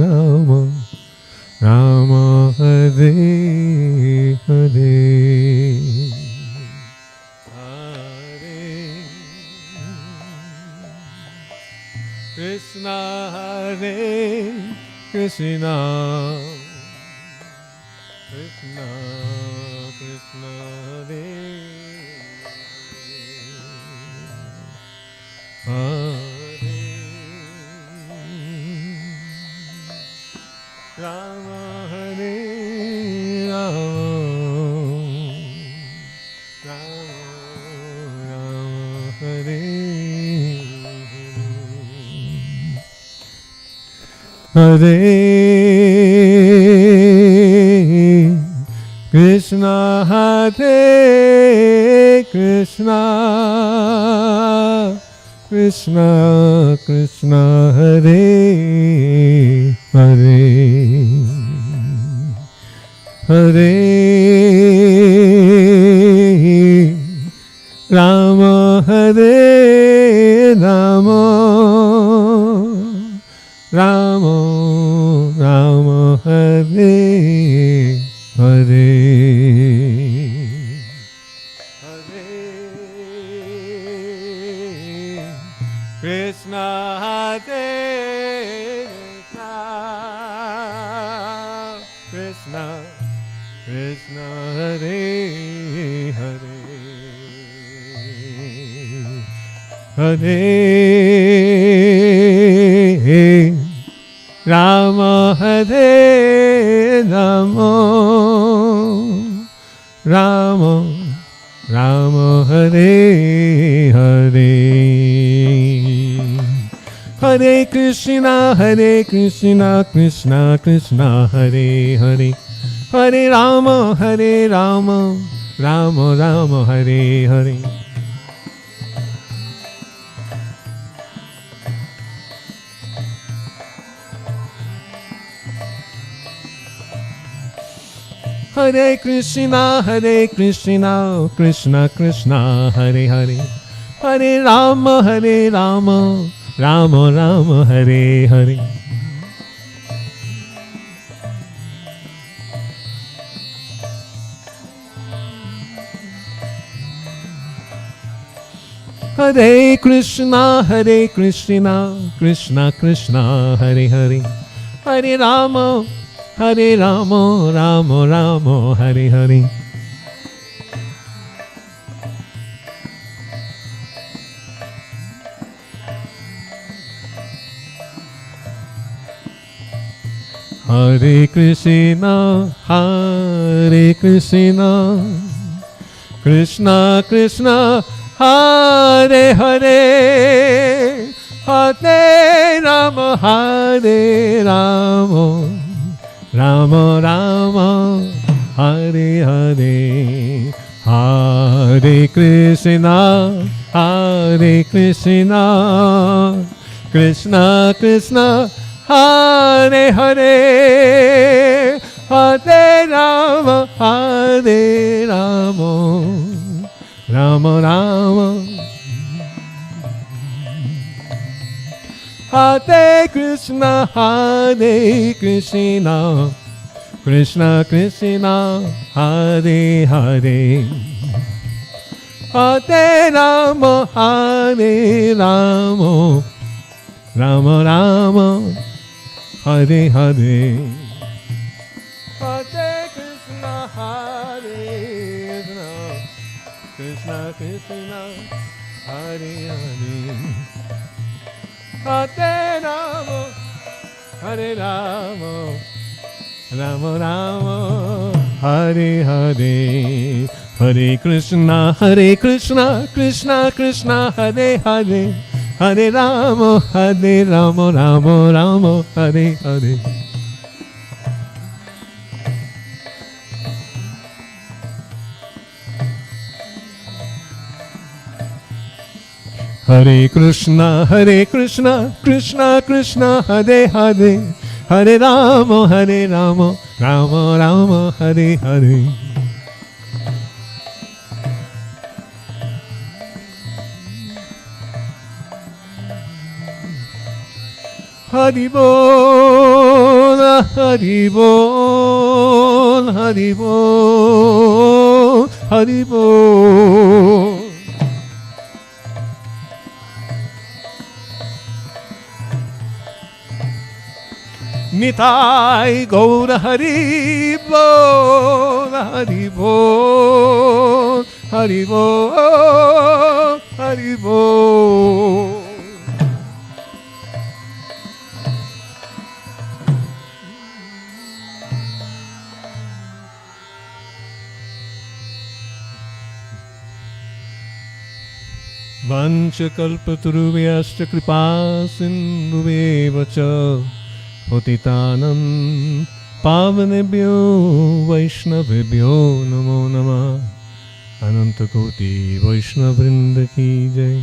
Rama Rama Hare Hare Hare Krishna Hare Krishna Krishna Krishna Hare Hare Rama Hare Rama Rama Rama Hare Hare Krishna Hare Krishna Krishna Krishna Hare Hare Hare Rama Hare Rama Rama Rama Hare Hare Hare Krishna Hare Krishna Krishna Hare Hare Hare Rama Hare Rama Rama Rama Hare Hare Hare Krishna Krishna Krishna Hare Hare Hare Rama Rama Rama Hare Hare Hare Krishna Krishna Krishna Hare Hare Hare Rama Rama Rama Hare Hare Hare Krishna, Krishna Krishna, Hare Hare, Hare Rama, Rama Rama, Hare Hare. Hare Krishna, Krishna Krishna, Hare Hare, Hare Rama, Rama Rama, Hare Hare. Hare Krishna, Krishna Krishna, Hare Hare, Hare Rama, Rama Rama. Hare Krishna, Krishna Krishna, Hare Hare, Hare Rama, Rama Rama, Hare Hare. Hare Krishna, Krishna Krishna, Hare Hare, Hare Rama, Rama Rama, Hare Hare. Hare Krishna, Krishna Krishna, Hare Hare, Hare Rama, Rama Rama, Hare Hare. Hare Krishna, Krishna Krishna, Hare Hare, Hare Rama, Rama Rama, Hare Hare. Hari Bol, Hari Bol, Hari Bol, Hari Bol. Nitai Gaura Hari Bol, Hari Bol, Hari Bol, Hari Bol. Vanchakalpatarubhyascha kripa sindhubheva cha patitanam pavanebhyo vaishnavebhyo namo namah. Anantakoti Vaishnavrinda ki jai.